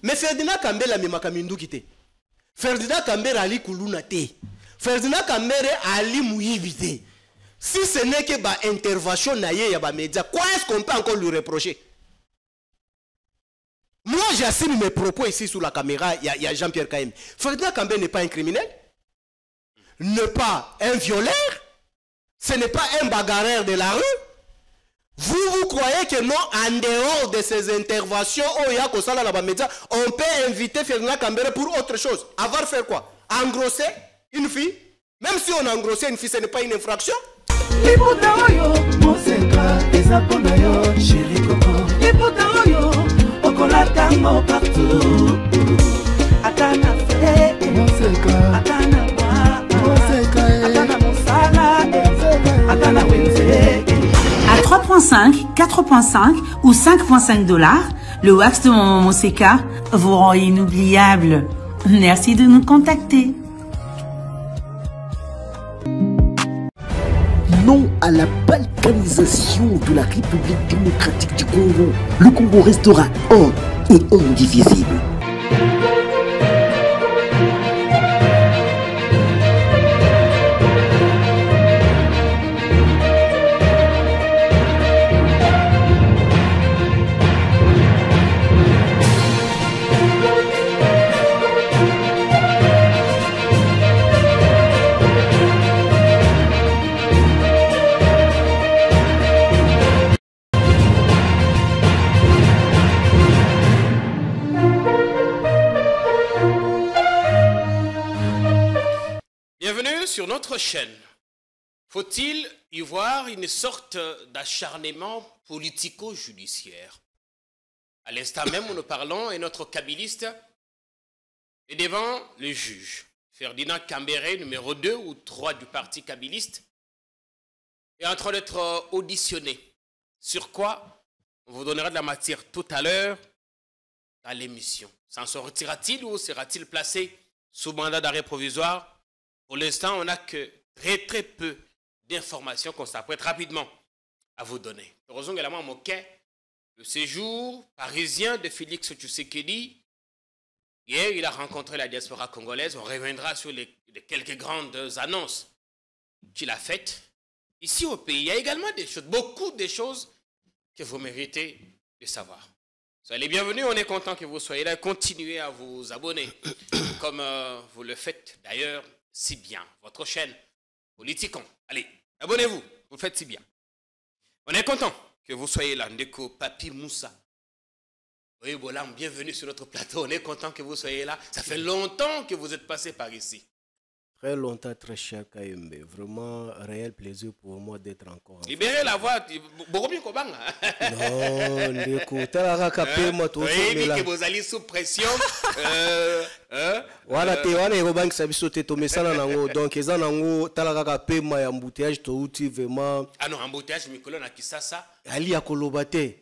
Mais Ferdinand Kambere amemaka minduki te. Ferdinand Kambere ali kuluna te. Ferdinand Kambere ali muyibi te. Si ce n'est que ba intervention naie ya ba média, quoi est-ce qu'on peut encore lui reprocher? Moi, j'assume mes propos ici sous la caméra, il y a Jean-Pierre Kaim. Ferdinand Kambere n'est pas un criminel, n'est pas un violeur, ce n'est pas un bagarreur de la rue. Vous croyez que non, en dehors de ces interventions, on peut inviter Ferdinand Kambere pour autre chose? Avoir fait quoi? Engrosser une fille? Même si on a engrossé une fille, ce n'est pas une infraction? À 3,5, 4,5 ou 5,5 $, le wax de Maman Moseka vous rend inoubliable. Merci de nous contacter. Non à la balkanisation de la République démocratique du Congo. Le Congo restera un et indivisible. Sur notre chaîne, faut-il y voir une sorte d'acharnement politico-judiciaire? À l'instant même où nous parlons, et notre kabiliste est devant le juge. Ferdinand Kambere, numéro 2 ou 3 du parti kabiliste, est en train d'être auditionné. Sur quoi on vous donnera de la matière tout à l'heure à l'émission. S'en sortira-t-il ou sera-t-il placé sous mandat d'arrêt provisoire? Pour l'instant, on n'a que très peu d'informations qu'on s'apprête rapidement à vous donner. Heureusement également, le séjour parisien de Félix Tshisekedi. Hier, il a rencontré la diaspora congolaise. On reviendra sur les quelques grandes annonces qu'il a faites. Ici au pays, il y a également des choses, beaucoup de choses que vous méritez de savoir. Soyez les bienvenus, on est content que vous soyez là. Continuez à vous abonner, comme vous le faites d'ailleurs si bien. Votre chaîne Politicon. Allez, abonnez-vous, vous le faites si bien. On est content que vous soyez là. Ndeko Papi Moussa. Oui, Bolam, bienvenue sur notre plateau. On est content que vous soyez là. Ça fait longtemps que vous êtes passé par ici. Très longtemps, très cher Kayembe. Vraiment, réel plaisir pour moi d'être encore. Libérez la voix. Beaucoup mieux qu'au bang. Non, Ndeko. Oui, que vous allez sous pression. Voilà, tu vois, les robans qui s'habillent sauter, tu mets ça dans l'ango. Donc, ils ont talaka pe ma embouteillage, tu outil vraiment. Ah non, embouteillage, mais colonne à qui ça? Ali a kolobate.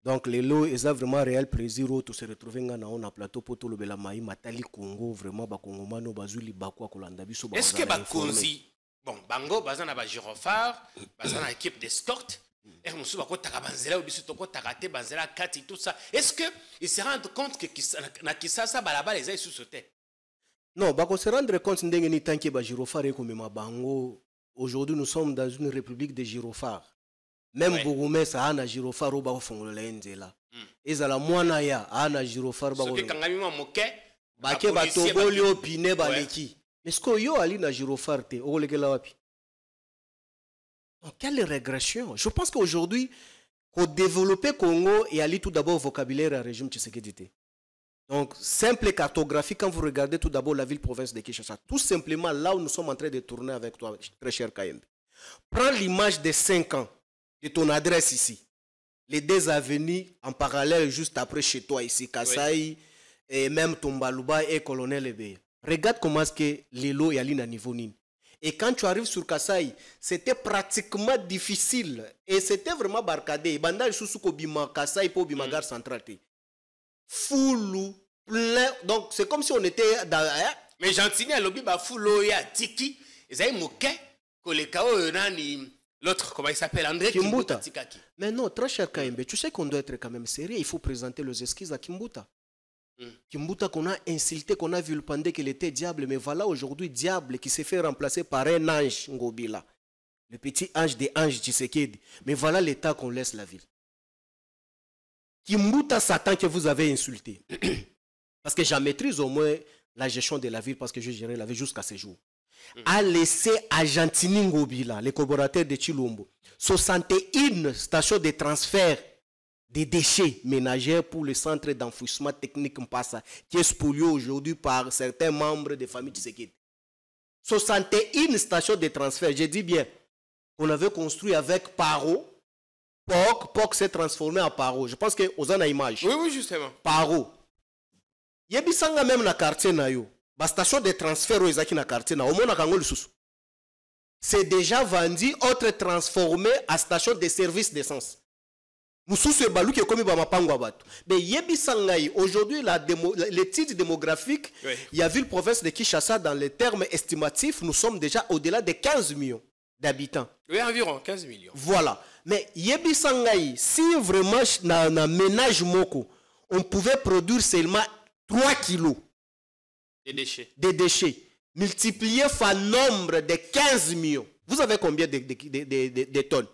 Donc, les lots, ils ont vraiment réel plaisir de se retrouver dans un plateau pour tout le Belamaï, Matali Congo, vraiment, Bakongomano, Bazuli, Bakwa, Kolandabiso. Est-ce que Bakonzi, bon, Bango, Bazan a Girofard, Bazan a équipe d'escorte, et on se voit Banzela, ou Bissotoko, Tarate, Banzela, Kati, tout ça. Est-ce qu'ils se rendent compte que Nakisasa, Balaba, les a sous-sauté? Non, Bako se rendre compte que Girofard est comme Bango. Aujourd'hui, nous sommes dans une république de Girofard. Même Bogoumé, ça a un Girofard au bas fond de l'Enzela. Et ça la moine ya, a Girofard bas. Ce que quand même moqué, Baké Batogolio Piné Baleki. Mais ce que yo ali na Girofard te, au legela wapi. Donc quelle régression? Je pense qu'aujourd'hui, pour développer Congo et ali tout d'abord vocabulaire à régime Tshisekedi. Donc simple cartographie quand vous regardez tout d'abord la ville-province de Kinshasa, tout simplement là où nous sommes en train de tourner avec toi, très cher Kayembe. Prends l'image de 5 ans. De ton adresse ici, les deux avenues en parallèle juste après chez toi ici, Kasaï, et même Tombalouba et Colonel Ebe. Regarde comment est-ce que les lots y allent à niveau nine. Et quand tu arrives sur Kasaï, c'était pratiquement difficile et c'était vraiment barcadé. Bandage sous Kobima, Kasaï pour Bimagar central. Full, plein. Donc c'est comme si on était dans. Mais Gentini à l'objet, full, ya tiki, ils avaient moqué que les chaos nani. L'autre, comment il s'appelle? André Kimbuta. Mais non, très cher Kayembe, tu sais qu'on doit être quand même sérieux. Il faut présenter les esquisses à Kimbuta. Kimbuta qu'on a insulté, qu'on a vilipendé qu'il était diable, mais voilà aujourd'hui diable qui s'est fait remplacer par un ange Ngobila. Le petit ange des anges Tshisekedi. Mais voilà l'état qu'on laisse la ville. Kimbuta Satan que vous avez insulté. Parce que j'en maîtrise au moins la gestion de la ville parce que je gérais la ville jusqu'à ce jour. A laissé Argentini Ngobila, les collaborateurs de Chilombo, 61 stations de transfert des déchets ménagers pour le centre d'enfouissement technique Mpassa, qui est spolié aujourd'hui par certains membres des familles Tshisekedi. 61 stations de transfert, je dis bien, qu'on avait construit avec Paro. POC s'est transformé en Paro. Je pense que vous avez une image. Oui, justement. Paro. Yebisanga même na quartier na yo. La station de transfert au Ezaki na quartier na. Au moins na c'est déjà vendu, autre transformé à station de service d'essence. Mususu e balu qui est comme Bamapango Abato. Mais Yebisangaï, aujourd'hui, l'étude démographique, il y a vu le province de Kinshasa dans les termes estimatifs, nous sommes déjà au-delà de 15 millions d'habitants. Oui, environ 15 millions. Voilà. Mais Yebisangaï, si vraiment dans un ménage moko, on pouvait produire seulement 3 kilos de déchets, multiplié par nombre de 15 millions. Vous avez combien de tonnes?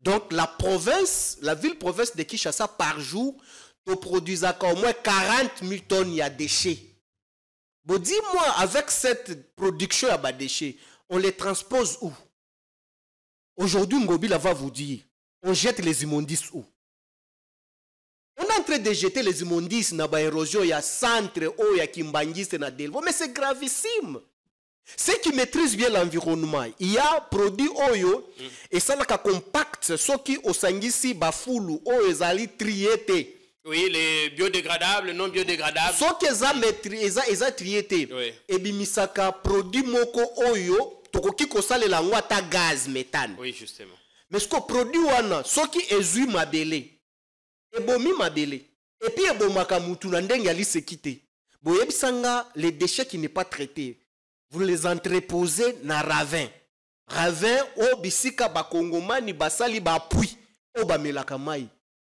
Donc la province, la ville-province de Kinshasa par jour, te produisait au moins 40 000 tonnes de déchets. Bon, dis-moi, avec cette production à déchets, on les transpose où? Aujourd'hui, Ngobila va vous dire, on jette les immondices où? On est en train de jeter les immondices dans l'érosion, il y a centre, il y a Kimbangis, il y a Delvo, mais c'est gravissime. Ceux qui maîtrisent bien l'environnement, il y a produit Oyo, et ça là compact, ceux qui au Sangisi, Bafulu, Oyo, Zali, Triété. Oui, les biodégradables, non biodégradables. Ceux qui ont triété, et bimisaka produit Moko Oyo, Tokoki Kosale la Nwata gaz méthane. Oui, justement. Mais ce qu'on produit, ceux qui exuent Mabele, et bomi Mabele, et puis et bomaka Moutouna, Ndengali se quitter. Boyebsanga, les déchets qui n'est pas traités. Vous les entreposez dans ravin. Ravin, au bisika bakongomani basali bapui, au bamelakamai.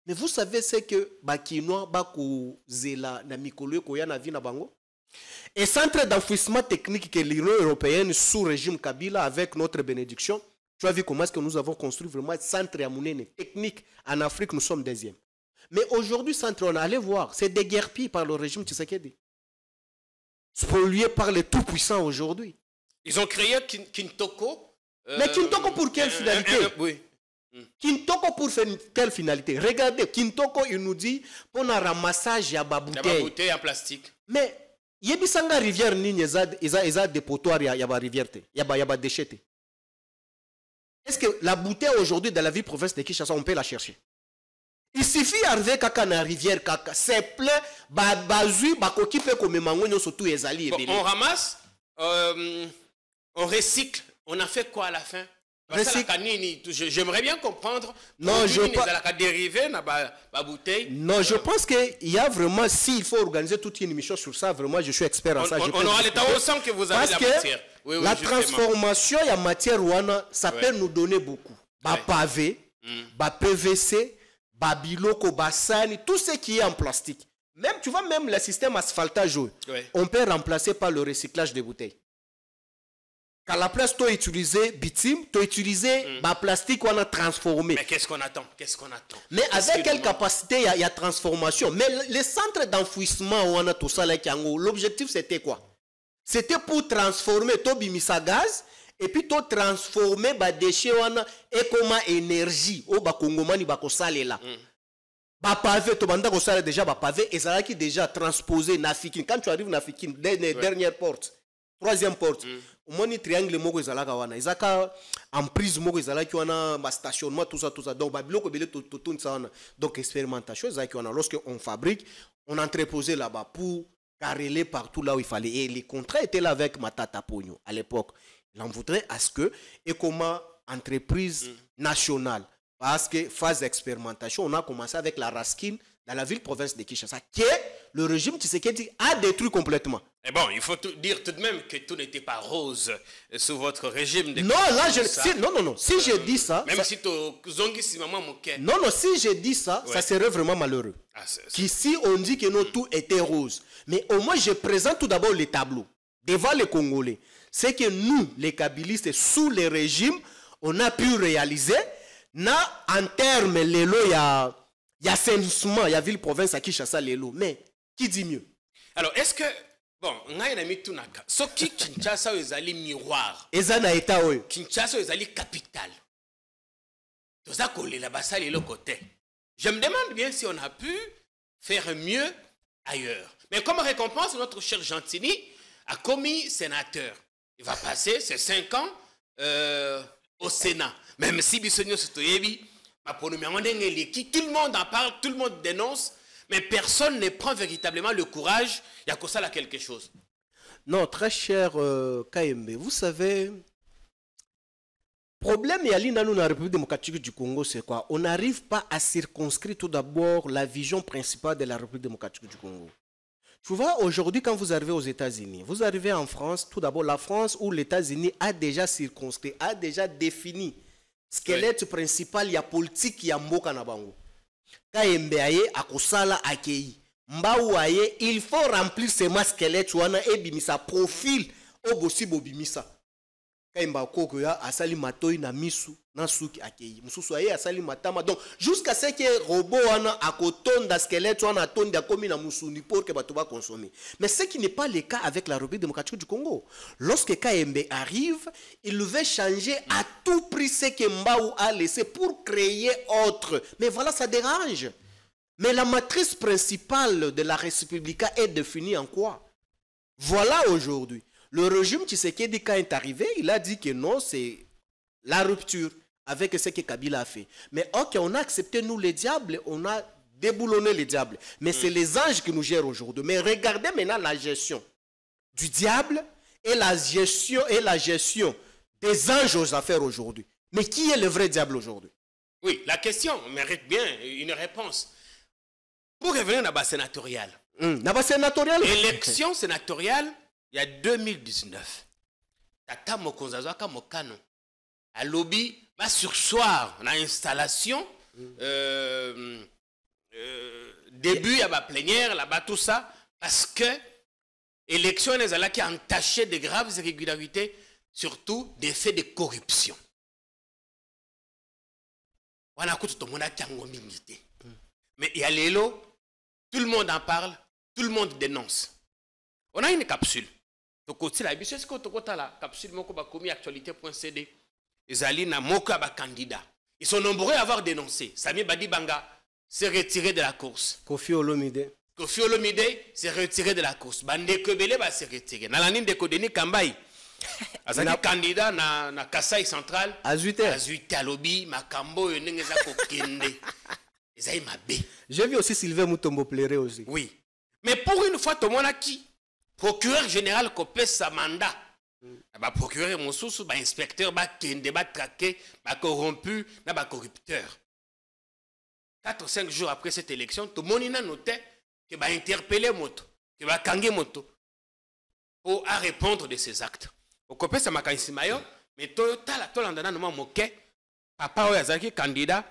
Mais vous savez c'est que bakinois bako zela na mikolo ko ya na vi na bango. Et centre d'enfouissement technique que l'Union européenne sous régime Kabila avec notre bénédiction, tu as vu comment est-ce que nous avons construit vraiment un centre à Mounene technique en Afrique, nous sommes deuxième. Mais aujourd'hui centre on allait voir, c'est déguerpi par le régime Tshisekedi. Spolié par les tout-puissants aujourd'hui. Ils ont créé Kintoko. Mais Kintoko pour quelle finalité? Oui. Kintoko pour quelle finalité? Regardez, Kintoko, il nous dit pour un ramassage à bouteille. Bouteille en plastique. Mais, Yebisanga rivière nigne, ils ont des potoirs, il y a rivière, il y a des déchets. Est-ce que la bouteille aujourd'hui dans la ville province de Kinshasa, on peut la chercher? Il suffit d'arriver à la rivière, c'est plein, on ramasse, on recycle, on a fait quoi à la fin? J'aimerais bien comprendre. Non, je pense qu'il y a vraiment, s'il faut organiser toute une émission sur ça, vraiment, je suis expert en ça. On aura le temps au sang que vous avez la matière. Oui, la transformation et la matière, ça peut nous donner beaucoup. Pavé, PVC, Babiloko, Bassani, tout ce qui est en plastique. Même, tu vois, même le système asphaltage, on peut remplacer par le recyclage des bouteilles. Qu'à la place, tu as utilisé bitume, tu as utilisé plastique qu'on a transformé. Mais qu'est-ce qu'on attend? Mais avec quelle capacité il y a transformation? Mais les centres d'enfouissement, on a tout ça, l'objectif c'était quoi? C'était pour transformer ton bimisa gaz et puis tu transformer les déchets et comme énergie au bakongomani bakosale là. Ba pavé to banda kosala déjà ba pavé et ça qui déjà transposé na Fikine. Quand tu arrives na Fikine, dernière porte, troisième porte, au moins triangle moko ezalaka wana. Ezaka en prise moko ezalaki wana ba stationnement tout ça. Donc ba biloko belé tout ça wana. Donc expérimentation ezalaki wana lorsque on fabrique, on entreposait là-bas pour carreler partout là où il fallait. Et les contrats étaient là avec Matata Pogno à l'époque. Il en voudrait à ce que, et comme entreprise nationale, parce que phase d'expérimentation, on a commencé avec la Raskin dans la ville-province de Kinshasa, que le régime Tshisekedi a détruit complètement. Et bon, il faut dire tout de même que tout n'était pas rose sous votre régime. Non, là, non. Si je dis ça... Même ça... si tu maman moquet. Non, si je dis ça, ça serait vraiment malheureux. Qu'ici, on dit que non, tout était rose. Mais au moins, je présente tout d'abord les tableaux devant les Congolais. C'est que nous, les Kabylistes, sous les régimes, on a pu réaliser, en termes, l'élo, il y a assainissement, il y a ville-province à Kinshasa, l'élo. Mais, qui dit mieux? Alors, est-ce que... Bon, on a mis tout naka. Ce qui Kinshasa est allé miroir. Kinshasa est allé capitale. Tout ça collé là-bas, ça le côté. Je me demande bien si on a pu faire mieux ailleurs. Mais comme récompense, notre cher Gentini a commis sénateur. Il va passer ses 5 ans au Sénat. Même si Bissonio Sotoyebi, tout le monde en parle, tout le monde dénonce. Mais personne ne prend véritablement le courage. Il y a que ça là quelque chose. Non, très cher KMB, vous savez, problème y a dans la République démocratique du Congo, c'est quoi? On n'arrive pas à circonscrire tout d'abord la vision principale de la République démocratique du Congo. Tu vois, aujourd'hui, quand vous arrivez aux États-Unis, vous arrivez en France, tout d'abord la France où les États-Unis a déjà circonscrit, a déjà défini squelette principal, il y a politique, il y a mboka na bango. KMB aye akosala akei mbaou aye il faut remplir ces squelettes wana et bimisa profil obosi bobimisa KMB koko ya asali matoi na misu na suki akei mususu aye asali matama donc jusqu'à ce que robot wana akotonda squelette wana tonda komi na musuni pour que bato ba consommer. Mais ce qui n'est pas le cas avec la République démocratique du Congo. Lorsque KMB arrive, il veut changer à tout prix ce que Mbaou a laissé pour créer autre. Mais voilà, ça dérange. Mais la matrice principale de la République est définie en quoi? Voilà aujourd'hui. Le régime Tshisekedi, quand il est arrivé, il a dit que non, c'est la rupture avec ce que Kabila a fait. Mais ok, on a accepté nous les diables, on a déboulonné les diables. Mais c'est les anges qui nous gèrent aujourd'hui. Mais regardez maintenant la gestion du diable et la gestion des anges aux affaires aujourd'hui. Mais qui est le vrai diable aujourd'hui? Oui, la question mérite bien une réponse. Pour revenir à la sénatoriale. Élection sénatoriale, il y a 2019. Tata Mokonzazwaka Mokano. À lobby, va sursoir dans l'installation. Début, il y a la plénière, là-bas, tout ça. Parce que l'élection, les a qui entaché de graves irrégularités, surtout des faits de corruption. On a tout le monde qui a minité. Mais il y a les lots, tout le monde en parle, tout le monde dénonce. On a une capsule. La capsule actualité.cd. Ils allaient na moka ba candidat. Ils sont nombreux à avoir dénoncé. Sami Badi Banga s'est retiré de la course. Kofi Olomide s'est retiré de la course. Bande Kebele va se retirer. Nalanine de Kodeni Kambai. Azali candidat na Kasai Central. Azuite Alobi Makambo Nengeza Kokende. Ezaï Mabe. J'ai vu aussi Sylvain Mutombo pleurer aussi. Oui. Mais pour une fois, tout le monde a qui? Procureur général copé sa mandat. Ba procureur Moussoussou, ba inspecteur, ba kende, ba traqué, ba corrompu, ba corrupteur. 4 ou 5 jours après cette élection, tout le monde a noté que ba interpellé moto, que ba kangé moto pour à répondre de ses actes. Au copé sa makanisi mayo, mais Toyota la tolandana no moké, papa oyazaki candidat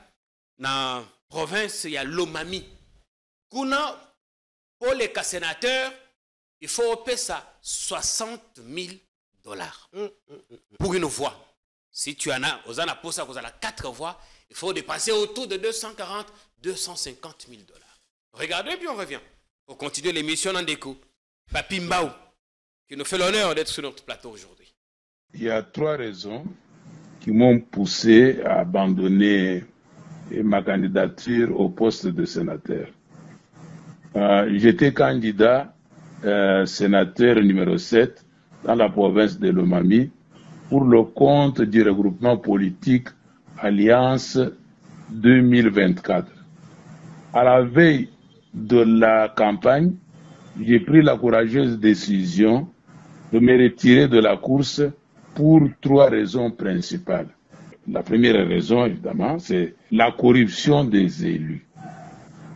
na province ya Lomami. Kuna pour les sénateurs, il faut payer ça $60,000 pour une voix. Si tu en as, aux pour ça, vous avez 4 voix, il faut dépenser autour de $250,000. Regardez, puis on revient. Pour continuer l'émission en déco. Papi Mbaou, qui nous fait l'honneur d'être sur notre plateau aujourd'hui. Il y a 3 raisons qui m'ont poussé à abandonner ma candidature au poste de sénateur. J'étais candidat sénateur numéro 7 dans la province de Lomami pour le compte du regroupement politique Alliance 2024. À la veille de la campagne, j'ai pris la courageuse décision de me retirer de la course pour 3 raisons principales. La première raison, évidemment, c'est la corruption des élus.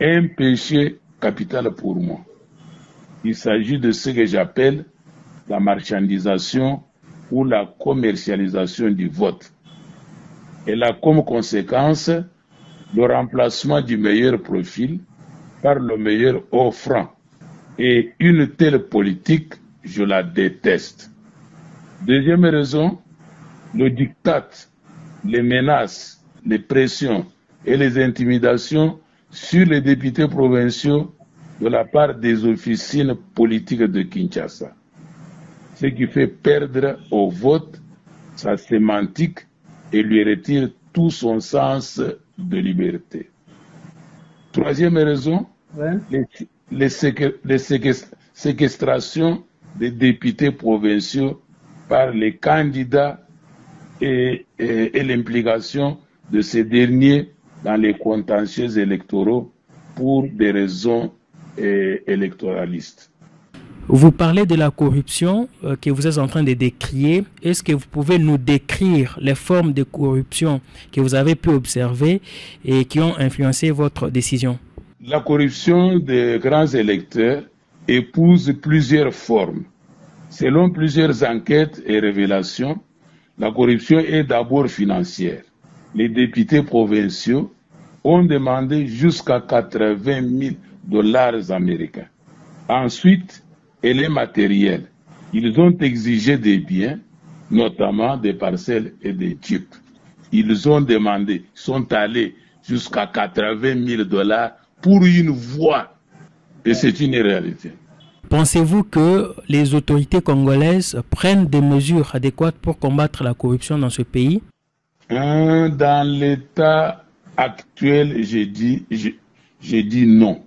Un péché capital pour moi. Il s'agit de ce que j'appelle la marchandisation ou la commercialisation du vote. Elle a comme conséquence le remplacement du meilleur profil par le meilleur offrant. Et une telle politique, je la déteste. Deuxième raison, le diktat, les menaces, les pressions et les intimidations sur les députés provinciaux de la part des officines politiques de Kinshasa. Ce qui fait perdre au vote sa sémantique et lui retire tout son sens de liberté. Troisième raison, les séquestrations des députés provinciaux par les candidats et l'implication de ces derniers dans les contentieux électoraux pour des raisons électoralistes. Vous parlez de la corruption que vous êtes en train de décrire. Est-ce que vous pouvez nous décrire les formes de corruption que vous avez pu observer et qui ont influencé votre décision? La corruption des grands électeurs épouse plusieurs formes. Selon plusieurs enquêtes et révélations, la corruption est d'abord financière. Les députés provinciaux ont demandé jusqu'à 80 000 $ américains. Ensuite, elle est matérielle. Ils ont exigé des biens, notamment des parcelles et des jeeps. Ils ont demandé, sont allés jusqu'à 80 000 $ pour une voix. Et c'est une réalité. Pensez-vous que les autorités congolaises prennent des mesures adéquates pour combattre la corruption dans ce pays? Dans l'état actuel, j'ai dit non.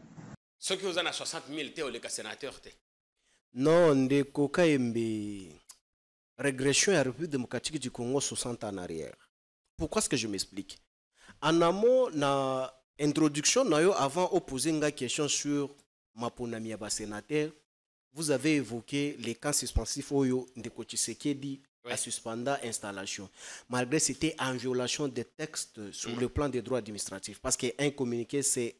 Ceux qui ont 60 000 théo, les sénateurs. Non, Ndeko Kayembe, régression à la République démocratique du Congo 60 ans en arrière. Pourquoi est-ce que je m'explique? En amont, dans l'introduction, avant de poser une question sur Maponami Aba sénateur, vous avez évoqué les camps suspensifs Oyo Ndeko Tshisekedi à suspendre installation. Malgré c'était en violation des textes sur le plan des droits administratifs. Parce qu'un communiqué, c'est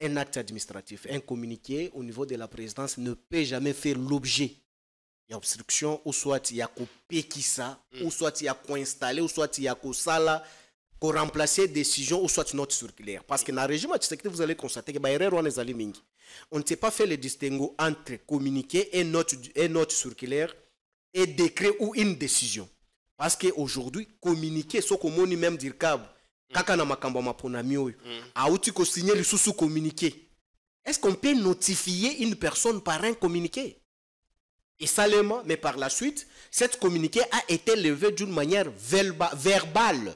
un acte administratif. Un communiqué au niveau de la présidence ne peut jamais faire l'objet d'obstruction, ou soit il y a copié qui ça, ou soit il y a co-installé, ou soit il y a co-sala, remplacer décision, ou soit note circulaire. Parce que dans le régime, vous allez constater que on ne sait pas faire le distinguo entre communiqué et note circulaire et décret ou une décision. Parce qu'aujourd'hui, communiquer, ce qu'on même dire kaka na makambo maponami oyo auti ko signer le sous communiqué. Est-ce qu'on peut notifier une personne par un communiqué? Et salement, mais par la suite, cette communiqué a été levé d'une manière verbale.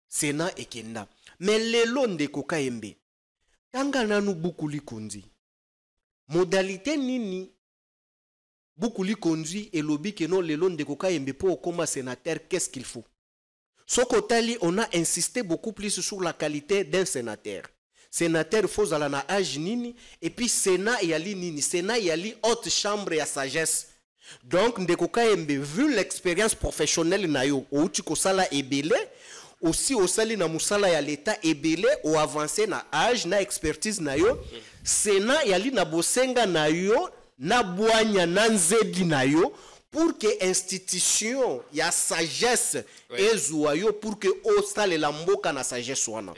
Sénat et Kenda. Mais les lois de Kokayembe, Tangana nous beaucoup li kondi. Modalité nini beaucoup li kondi et lobby que non les lois de Kokayembe pour comme sénateur, qu'est-ce qu'il faut? Sokotali, on a insisté beaucoup plus sur la qualité d'un sénateur. Sénateur, faut aller na âge nini, et puis Sénat yali nini, Sénat yali haute chambre et à sagesse. Donc, Ndeko Kayembe, vu l'expérience professionnelle nayo, ou tiko sala ebele, aussi au sali na musala ya l'état ebele, ou avancé na âge, na expertise nayo, Sénat yali na bosenga nayo, na boanya na nzedi nayo, pour que l'institution, il y a sagesse et zouayo pour que ostale la mboka na sagesse wana.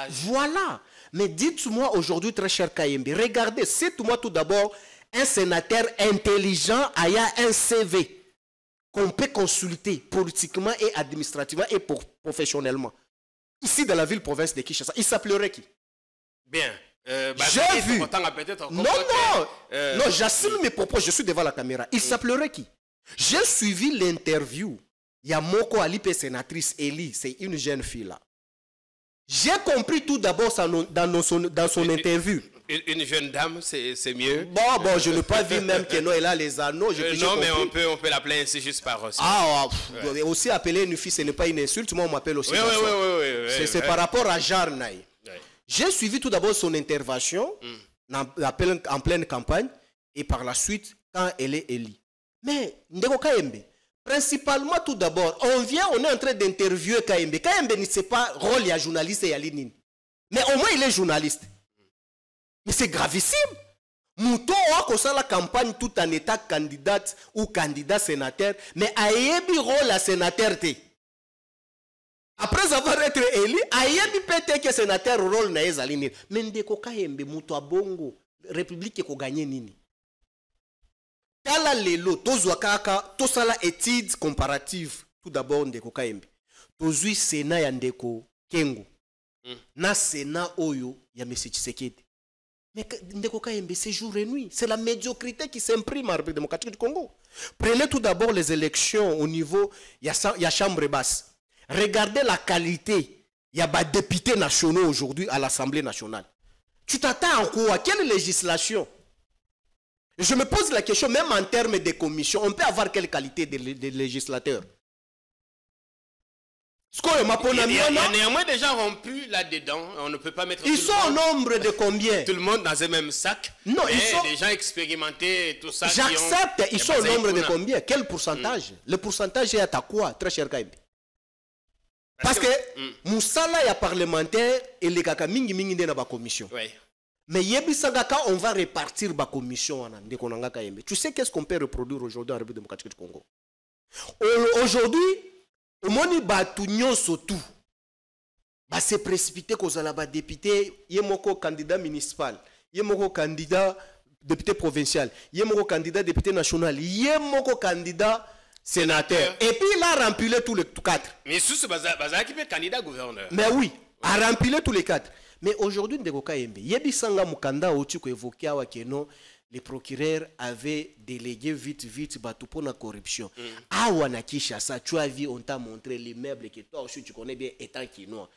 Voilà. Mais dites-moi aujourd'hui, très cher Kayembe, regardez, cite-moi tout d'abord un sénateur intelligent ayant un CV qu'on peut consulter politiquement et administrativement et professionnellement. Ici dans la ville-province de Kinshasa, il s'appellerait qui? Bien. J'ai vu. Non, j'assume mes propos, je suis devant la caméra. Il s'appellerait qui? J'ai suivi l'interview. Il y a Moko Alipe, sénatrice Eli, c'est une jeune fille là. J'ai compris tout d'abord dans son interview. Une jeune dame, c'est mieux. Bon, je n'ai pas vu même que non, elle a les anneaux. Non, mais on peut l'appeler ainsi juste par aussi. Aussi appeler une fille, ce n'est pas une insulte. Moi, on m'appelle aussi. Oui. C'est par rapport à Jarnaï. J'ai suivi tout d'abord son intervention en pleine campagne et par la suite quand elle est élue. Mais Ndeko Kayembe, principalement tout d'abord, on est en train d'interviewer Kayembe. Kayembe ne sait pas rôle il y a journaliste et il y a l'inine. Mais au moins il est journaliste. Mais c'est gravissime. Mouton a la campagne tout en état candidate ou candidat sénateur, mais a yebi rôle à sénateur. Après avoir été élu, a yebi pété que sénateur rôle na ezalini. Mais ndeko kayembe mouton a bongo, république ko gagné nini. Tala lelo, tozwa kaka, tosala étude comparative. Tout d'abord ndeko kayembe. Tozui Sénat ya ndeko Kengo. Na Sénat oyo ya M. Tshisekedi. Mais ndeko kayembe, c'est jour et nuit. C'est la médiocrité qui s'imprime en République démocratique du Congo. Prenez tout d'abord les élections au niveau, il y a chambre basse. Regardez la qualité. Il y a des députés nationaux aujourd'hui à l'Assemblée nationale. Tu t'attends à quoi? Quelle législation? Je me pose la question, même en termes de commission, on peut avoir quelle qualité de législateur? Il y a néanmoins des gens rompus là-dedans. On ne peut pas mettre. Ils sont au nombre de combien? Tout le monde dans un même sac. Non, mais ils sont des gens expérimentés et tout ça. J'accepte. Ils sont au nombre de combien? Quel pourcentage? Le pourcentage est à quoi, très cher Kaimbi? Parce que Moussala est parlementaire et les kaka mingi mingi dans la commission. Oui. Mais Yebisangaka, on va répartir la commission. Tu sais qu'est-ce qu'on peut reproduire aujourd'hui en République démocratique du Congo? Aujourd'hui, au moni batunyo sotou ba se précipité cause la ba député yemoko candidat municipal yemoko candidat député provincial yemoko candidat député national yemoko candidat sénateur et puis il a rempli tous les quatre. Mais sous ce bazar qui fait candidat gouverneur. Mais oui, a rempli tous les quatre. Mais aujourd'hui ndeko kayembe yebisanga mukanda otu ko évoquer awa keno les procureurs avaient délégué vite bateau pour la corruption. Ah, ça, tu as vu, on t'a montré l'immeuble que toi aussi tu connais bien étant quinois.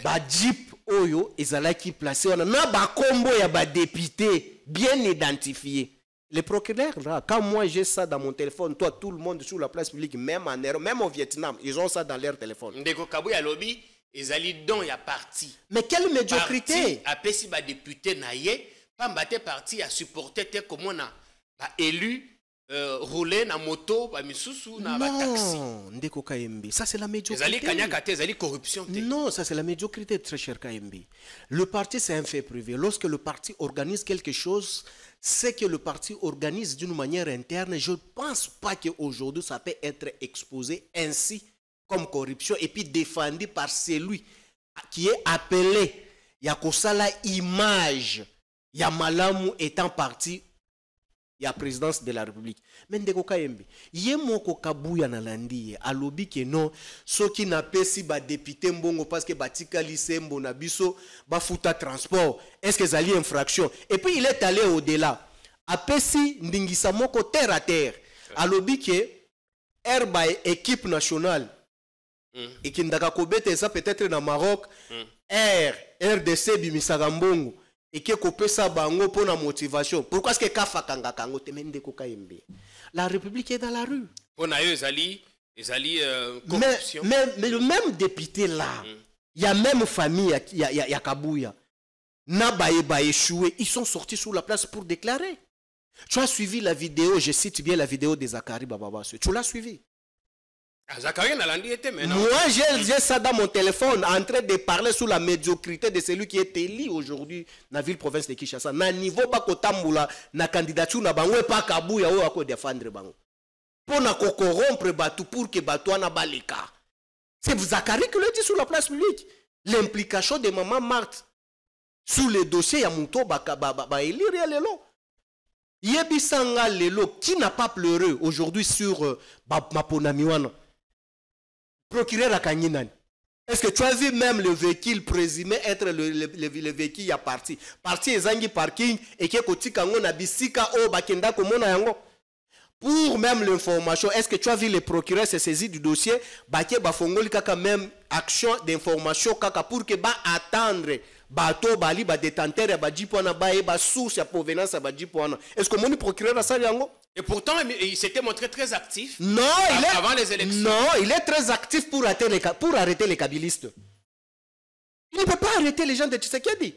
Ba Jeep Oyo, ils qui placé, on a ba combo ya ba député bien identifié. Les procureurs, là, quand moi j'ai ça dans mon téléphone, toi, tout le monde sur la place publique, même en Europe, même au Vietnam, ils ont ça dans leur téléphone. Ndeko Kabouya lobby, ils allaient donc, il y a parti. Mais quelle médiocrité! Après, si ba député naïe, Pambate parti à supporter tel comme on a élu rouler na moto ba misusu na ba taxi. Non, ndeko Kayembe, ça c'est la médiocrité. Ezali kanyaka te, ezali corruption te. Non, ça c'est la médiocrité, très cher Kayembe. Le parti c'est un fait privé. Lorsque le parti organise quelque chose, c'est que le parti organise d'une manière interne. Je ne pense pas qu'aujourd'hui ça peut être exposé ainsi comme corruption et puis défendu par celui qui est appelé Yakosala image. Yamalamu étant parti, il y a présidence de la République. Mais ndeko Kayembe, yemoko kabuya na landi alobi ke non, ceux qui n'a pas si ba député mbongo parce que batika lisembo na biso ba futa transport, est-ce que zali infraction? Et puis il est allé au-delà. Apesi ndingisa moko terre à terre. Alobi ke herba équipe nationale. Et qui ndaka kobete ça peut-être na Maroc, RDC bimisaka mbongo. Et que kopesa bango pour la motivation. Pourquoi est-ce que Kafa Kanga Kango temende Kokayembe? La République est dans la rue. Pour naïe, corruption. Mais le même député là, il y a même famille, il y a Kabouya. Nabaye échoué, ils sont sortis sur la place pour déclarer. Tu as suivi la vidéo, je cite bien la vidéo de Zakari Bababasu. Tu l'as suivi? Moi, j'ai ça dans mon téléphone en train de parler sur la médiocrité de celui qui est élu aujourd'hui dans la ville-province de Kinshasa. Na niveau pas kotamboula, na candidature na bango et pas Kabouya ou à défendre bango. Pour na corrompre Batou pour que Batou na baleka. C'est Zakari qui le dit sur la place publique. L'implication de Maman Marthe sur le dossier ya Mouto ba élire ya lelo. Yebisanga lelo qui n'a pas pleuré aujourd'hui sur Maponamiwana. Procureur à Kanyinan. Est-ce que tu as vu même le véhicule présumé être le véhicule qui a parti? Parti ezangi parking et qui est côté kango na bisika o bakenda komona yango. Pour même l'information, est-ce que tu as vu le procureur se saisir du dossier? Baké bafongoli kaka même action d'information kaka pour que ba attendre bato bali ba détenteur ba jipona ba e ba source ya provenance ba jipona. Est-ce que mon procureur a ça yango? Et pourtant, il s'était montré très actif avant les élections. Non, il est très actif pour arrêter les kabylistes. Il ne peut pas arrêter les gens de Tshisekedi.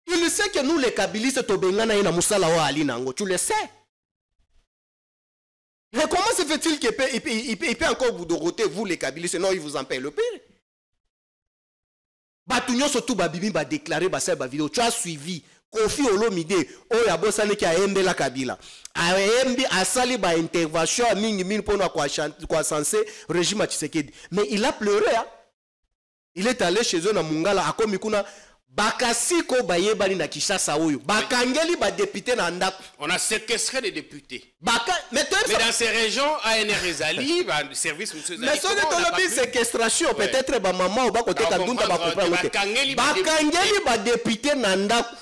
Il sait que nous, les kabylistes, tu le sais. Mais comment se fait-il qu'il peut encore vous doroter, vous les kabylistes? Non, il vous en paye le pire. Batunyo surtout Babimi va déclarer sa vidéo. Tu as suivi Kofi Olomide oyo abosani ki aembe la Kabila aembi asali ba intervention mingi mingi pour quoi censé régime Tshisekedi, mais il a pleuré hein? Il est allé chez eux na Mungala akomi kuna bakasiko bayebani na Kinshasa oyo bakangeli ba député na ndako. On a séquestré des députés. Mais dans ces régions ANR Ezali service monsieur Ezali. mais ça de séquestration peut-être ba maman ou ba côté Kandunda ba comprendre bakangeli ba député na ndako.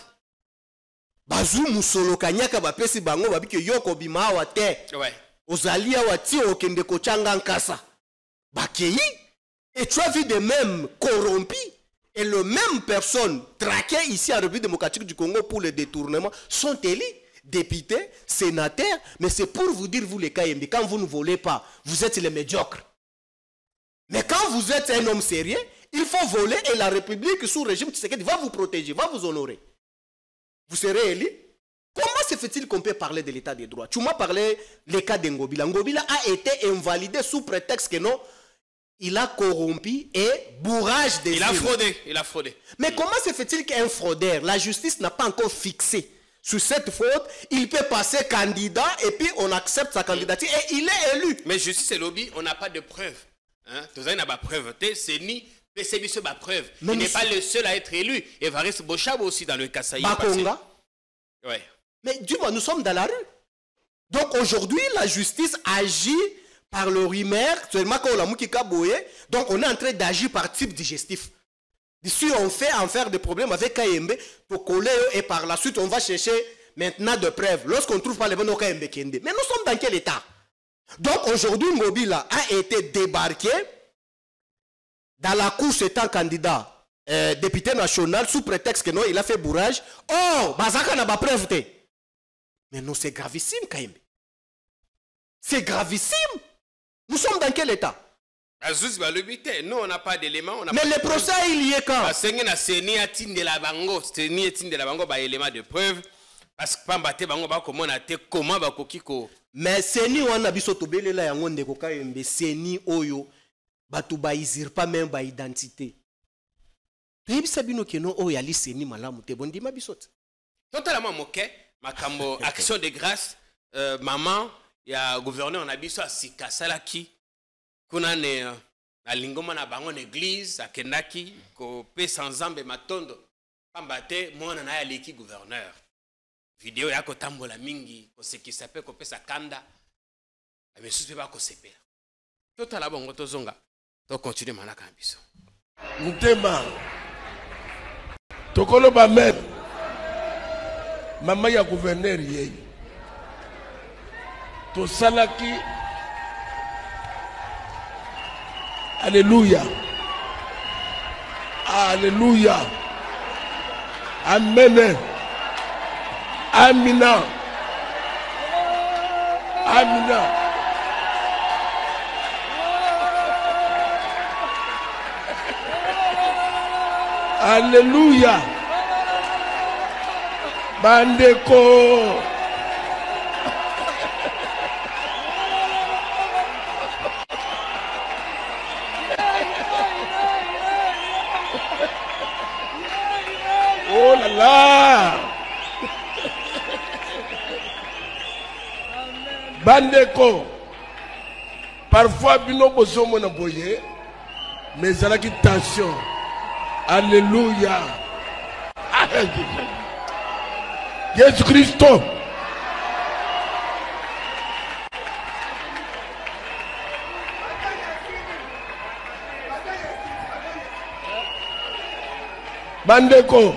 Bazu musolo kanyaka bapesi bango babike yoko bima awa te. Ouais. Ozali awa ti okende kochanga nkasa. Bakei et tu as vu de même corrompus et le même personne traquée ici en République démocratique du Congo pour le détournement sont élus députés, sénateurs, mais c'est pour vous dire vous les KMB, quand vous ne volez pas, vous êtes les médiocres. Mais quand vous êtes un homme sérieux, il faut voler et la République sous régime Tshisekedi va vous protéger, va vous honorer. Vous serez élu. Comment se fait-il qu'on peut parler de l'état des droits? Tu m'as parlé le cas de Ngobila. Ngobila a été invalidé sous prétexte que non, il a corrompu et bourrage des Il a fraudé. Mais comment se fait-il qu'un fraudeur, la justice n'a pas encore fixé sur cette faute, il peut passer candidat et puis on accepte sa candidature et il est élu. Mais justice et lobby, on n'a pas de preuves. Tout ça, il n'a pas de preuves. C'est ni PCB, pas preuve. Il n'est pas le seul à être élu. Évariste Bochab aussi dans le Kasaï. Bakonga. Ouais. Mais dis-moi, nous sommes dans la rue. Donc aujourd'hui, la justice agit par le rumeur, seulement quand on l'a moukika boye, donc on est en train d'agir par type digestif. Si on fait en faire des problèmes avec KMB, pour coller et par la suite on va chercher maintenant de preuves. Lorsqu'on ne trouve pas les bons KMB Kende. Mais nous sommes dans quel état? Donc aujourd'hui, Ngobila a été débarqué dans la course étant candidat député national sous prétexte que non, il a fait bourrage. Oh, Bazaka n'a pas preuve. Mais non, c'est gravissime, KMB. C'est gravissime. Nous sommes dans quel état? Nous, on n'a pas d'éléments. Mais le procès, il y est quand? De preuve. Parce que comment mais seni wana biso tobelela yango ndeko KMB seni oyo batu ba izirpa même ba identité. Toyebisa bino keno oyo ali seni malamu te bondima biso. Totalement moqué makambo action de grâce maman ya gouverneur on a biso asika salaki kuna ne na lingoma na bango na église akendaki ko pesa nzambe matondo pambate mona na ya leki gouverneur vidéo yako tambola mingi ko sekisa pe ko pesa kanda mais suspect ba ko sepela totala bongo tozonga to continuer manaka biso Mutema tokolo ba mer mama ya gouverneur yeye to salaki alléluia alléluia amen amina amina alléluia bandeko oh là là bandeko parfois bino bosomo na boye mais zalaki tension alléluia Jésus Christo bandeko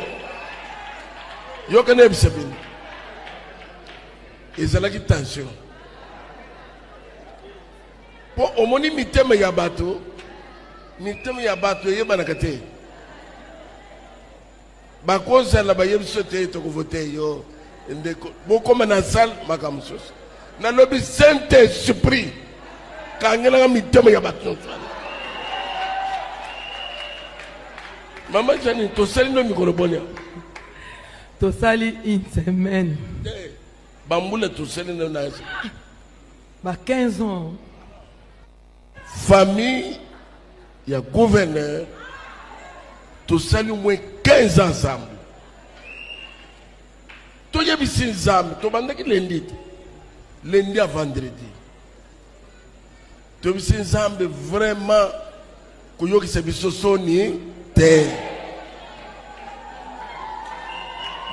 yokene bisabini ezalaki tension po omoni mitema ya bato eyebanaka te bakozala bayebiso te tokovote yo ndeko bokoma na salle makambo mosusu nalobi saint esprit kangelaka mitema ya bato nyonso mama jani tosali no mikolo bonia tosali une semaine bambula tosali no na ba 15 ans famille ya gouverneur tosali au moins 15 ans ensemble toyebisi nzambe tobandaki lundi lundi à vendredi toyebisi nzambe vraiment koyokisa biso soni te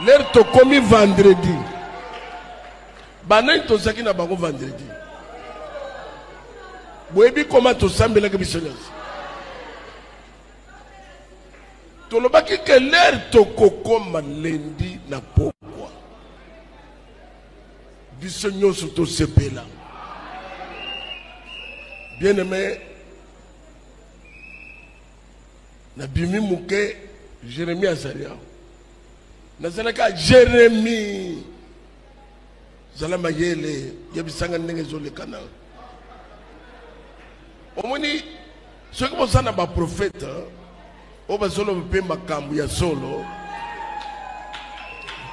lere tokomi vendredi banani tozalaki na bango vendredi boyebi koma tosambelaki biso nyonso tolobaki ke lere tokokoma lendi na pokwa biso nyonso tosepela bien aimé na bimi muke Jérémie azalia nazalaka Jérémie zalama yele yebisanga ndenge zolekana omoni soki bozana ba prophète o bazolo mpe makambo ya solo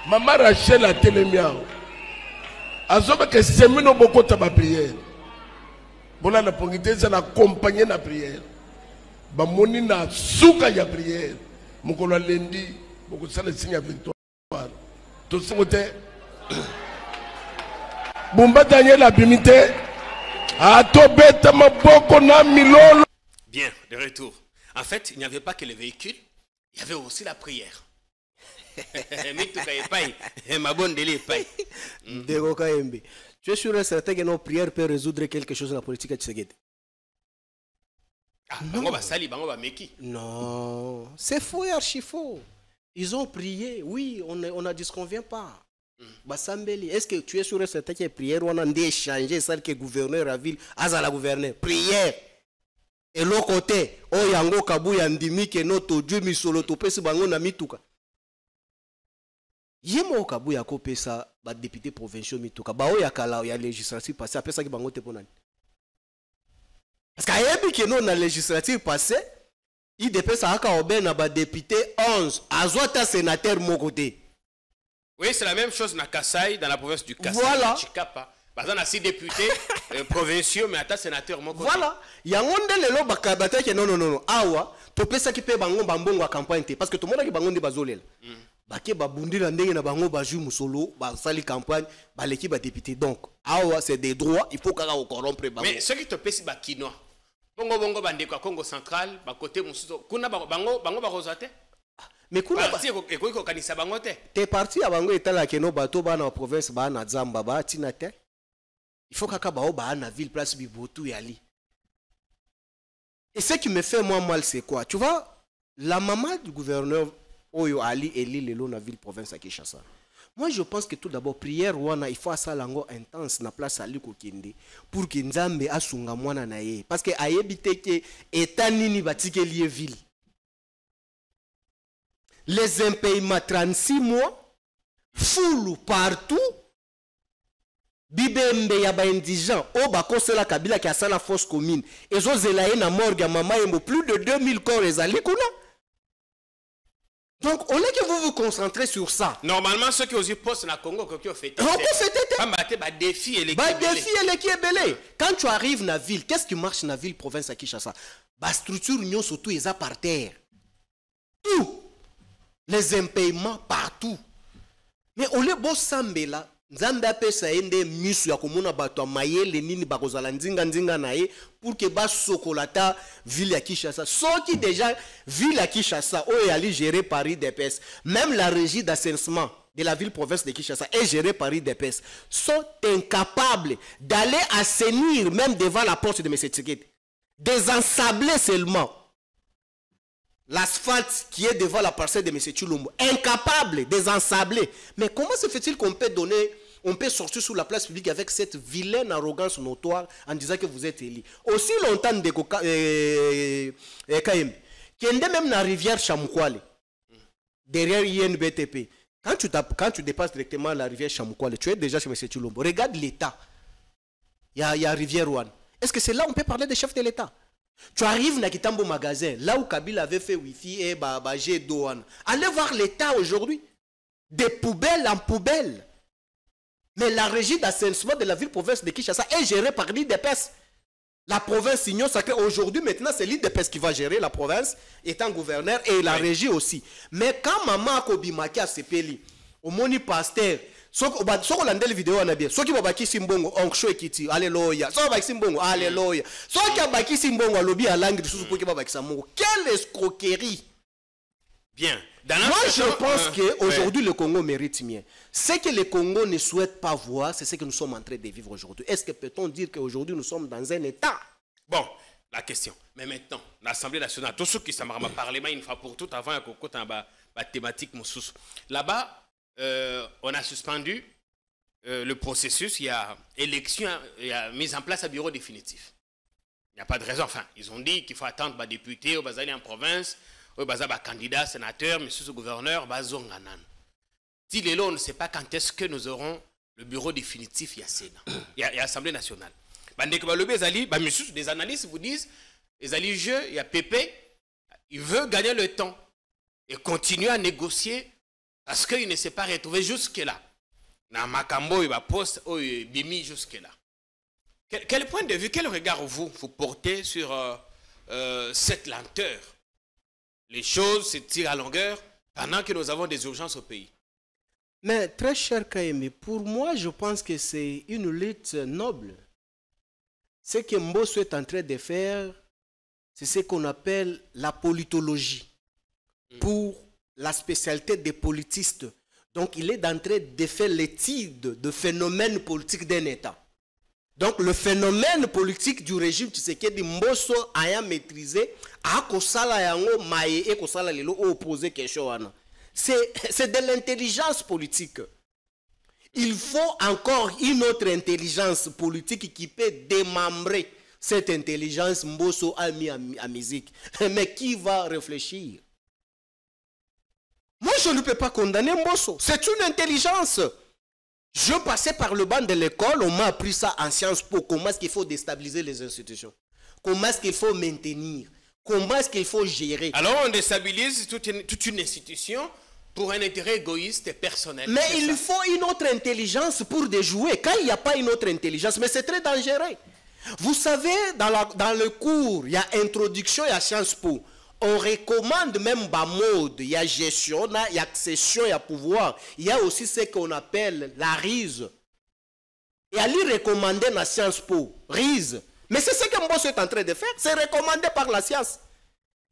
mama Rachel atelemia azoba ke semino bokota ba prière bona na pongiteza na accompagner na prière ba moni na suka ya prière mokolo lendi bokosala signe ya victoire to singote Bumba Daniel abimite atobeta maboko na milolo. Bien, de retour. En fait, il n'y avait pas que les véhicules, il y avait aussi la prière. Tu es sûr et certain que nos prières peuvent résoudre quelque chose dans la politique à Tshisekedi? Non, c'est faux et archi faux. Ils ont prié, oui, on ne disconvient pas. Basambeli, est-ce que tu es sûr et certain que prière on a échangé celle que gouverneur à ville, azala gouverneur, prière. Et l'autre côté, oh yango kabuya ndimi ke noto Dieu misolo to pesi bango na mituka. Yemo kabuya ko pesa ba député provinciaux mituka. Ba o yakala ya législative passé apesa ki bango te ponani. Parce qu'ayebi ke non na législative passé, il dépesa aka obe na ba député 11, azota sénateur mokote. Oui, c'est la même chose na Kasaï, dans la province du Kasaï. Voilà. Chikapa. Par exemple, on a 6 députés provinciaux, mais attends, sénateur, mon côté. Voilà. Yangonde lelo bakabata ke non. Awa, to pesa ki pe bango bambongo a campagne te parce que tout le monde ki bango ndi bazolela. Bake babundi na ndenge na bango baju musolo, ba sali campagne, ba l'équipe ba député. Donc, awa c'est des droits, il faut kaka corrompre bango. Mais ceux qui te pesi ba kinois. Bongo bande kwa Congo central, ba côté musuzo. Kuna bango ba rozate. Mais kuna parti ko kanisa bango te. Te parti ya bango etala ke no bato ba na province ba na Zamba ba tina te. Il faut kaka bao ba na ville place Bibotu yali. Et ce qui me fait moi mal c'est quoi? Tu vois, la maman du gouverneur Oyo Ali Eli Lelo na ville province à Kinshasa. Moi je pense que tout d'abord prière wana il faut ça lango intense na place Ali Kokende pour que Nzambe asunga mwana na ye parce que ayebite ke état nini batike lié ville. Les impayements 36 mois, foule partout, bibembe ya ba indigent, o bako sela kabila qui a sa la fosse commune, et zo zelaye na morgue ya mama yembo, plus de 2000 corps ezali kuna. Donc, au lieu que vous vous concentrez sur ça. Normalement, ceux qui osent poste na Congo, qui ont fait. Défi et les quand tu arrives dans la ville, qu'est-ce qui marche dans la ville, province à Kinshasa? Ba structure union surtout, ils par terre. Tout. Les impayements partout. Mais au lieu de Sambela, Nzambe apesa ende misu ya komona bato ya mayele nini bakozala nzinga nae pour que ba sokolata ville ya Kinshasa. Soki déjà ville ya Kinshasa o yali géré par IDPS, même la régie d'assainissement de la ville province de Kinshasa est gérée par IDPS, sont incapables d'aller assainir même devant la porte de M. Tshisekedi. Désensabler seulement l'asphalte qui est devant la parcelle de M. Tshilombo, incapable de désensabler. Mais comment se fait-il qu'on peut donner, on peut sortir sur la place publique avec cette vilaine arrogance notoire en disant que vous êtes élu? Aussi longtemps de KM, qui est même dans la rivière Chamoukwale, derrière INBTP, quand tu dépasses directement la rivière Chamoukwale, tu es déjà chez M. Tshilombo. Regarde l'État. Il y a rivière Ouane. Est-ce que c'est là où on peut parler des chefs de l'État? Tu arrives dans Kitambo magasin, là où Kabila avait fait Wi-Fi et Babagé Douane. Allez voir l'État aujourd'hui. Des poubelles en poubelles. Mais la régie d'assainissement de la ville-province de Kinshasa est gérée par l'IDPS. La province Union Sacrée, aujourd'hui, maintenant, c'est l'IDPS qui va gérer la province, étant gouverneur, et la régie aussi. Mais quand Maman Kobimaki a sepeli, au moni pasteur, Soko landele vidéo na bien. Soki babaki simbongo onksho ekiti alléluia. Soko babaki simbongo alléluia. Soki babaki simbongo alobi alangi lisusu pour que babaki samongo. Quelle escroquerie. Bien. Moi je pense que aujourd'hui le Congo mérite mieux. Ce que le Congo ne souhaite pas voir, c'est ce que nous sommes en train de vivre aujourd'hui. Est-ce que peut-on dire qu'aujourd'hui nous sommes dans un état? Bon, la question. Mais maintenant, l'Assemblée nationale, tout ce qui ça m'a parlé une fois pour toutes avant qu'on la thématique Moussous. Là-bas, on a suspendu le processus, il y a élection, il y a mise en place un bureau définitif. Il n'y a pas de raison. Enfin, ils ont dit qu'il faut attendre les députés, aux en province, aux candidats, sénateurs, monsieur le gouverneur, si les lots, on ne sait pas quand est-ce que nous aurons le bureau définitif, il y a Sénat, il y a l'Assemblée nationale. Des analystes vous disent, il y a Pépé, il veut gagner le temps et continuer à négocier parce qu'il ne s'est pas retrouvé jusque-là. Dans Makambo, il va poste, Bimi jusque-là. Quel point de vue, quel regard vous portez sur cette lenteur? Les choses se tirent à longueur pendant que nous avons des urgences au pays. Mais très cher Kaemi, pour moi, je pense que c'est une lutte noble. Ce que Mbosso est en train de faire, c'est ce qu'on appelle la politologie. Pour la spécialité des politistes. Donc, il est en train de faire l'étude de phénomènes politiques d'un État. Donc, le phénomène politique du régime Tshisekedi Mbosso ayant maîtrisé, c'est de l'intelligence politique. Il faut encore une autre intelligence politique qui peut démembrer cette intelligence Mbosso a mis à musique. Mais qui va réfléchir? Moi, je ne peux pas condamner Mbosso. C'est une intelligence. Je passais par le banc de l'école, on m'a appris ça en Sciences Po. Comment est-ce qu'il faut déstabiliser les institutions? Comment est-ce qu'il faut maintenir? Comment est-ce qu'il faut gérer? Alors, on déstabilise toute une institution pour un intérêt égoïste et personnel. Mais il faut une autre intelligence pour déjouer. Quand il n'y a pas une autre intelligence, mais c'est très dangereux. Vous savez, dans le cours, il y a introduction, il y a Sciences Po. On recommande même bas mode, il y a gestion, il y a accession, il y a pouvoir. Il y a aussi ce qu'on appelle la RISE. Et à lui recommander la Sciences Po, RISE. Mais c'est ce que Mbosso est en train de faire, c'est recommandé par la science.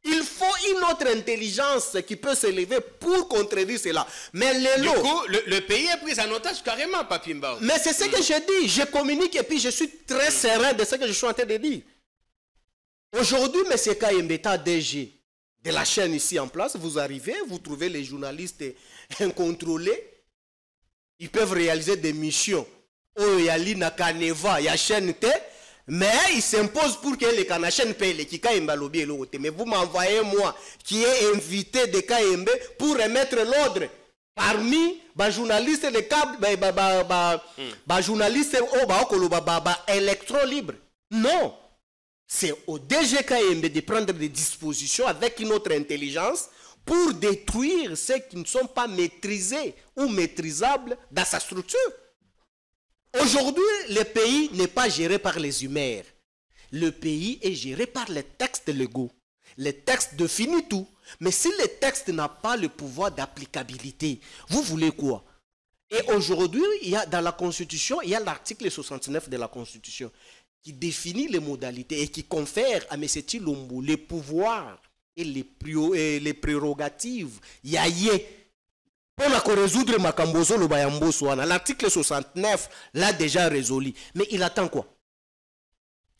Il faut une autre intelligence qui peut s'élever pour contredire cela. Mais du coup, le pays est pris en otage carrément, Papi Mbao. Mais c'est ce que je dis. Je communique et puis je suis très serein de ce que je suis en train de dire. Aujourd'hui, M. Kayembeta DG de la chaîne ici en place, vous arrivez, vous trouvez les journalistes incontrôlés. Ils peuvent réaliser des missions. Oh, il y a l'Ina Kaneva, il y a chaîne T. Mais il s'impose pour que les Kanachènes payent les Kikaïmba lobby et l'autre. Mais vous m'envoyez moi qui est invité de Kaïmbe pour remettre l'ordre parmi les journalistes de câble, journalistes électro libre. Non. C'est au DG Kaïmbe de prendre des dispositions avec une autre intelligence pour détruire ceux qui ne sont pas maîtrisés ou maîtrisables dans sa structure. Aujourd'hui, le pays n'est pas géré par les humeurs. Le pays est géré par les textes légaux. Les textes définissent tout. Mais si le texte n'a pas le pouvoir d'applicabilité, vous voulez quoi? Et aujourd'hui, dans la Constitution, il y a l'article 69 de la Constitution qui définit les modalités et qui confère à M. Tshilombo les pouvoirs et les prérogatives. Pour résoudre Makambozo le Bayamboso, l'article 69 l'a déjà résolu. Mais il attend quoi?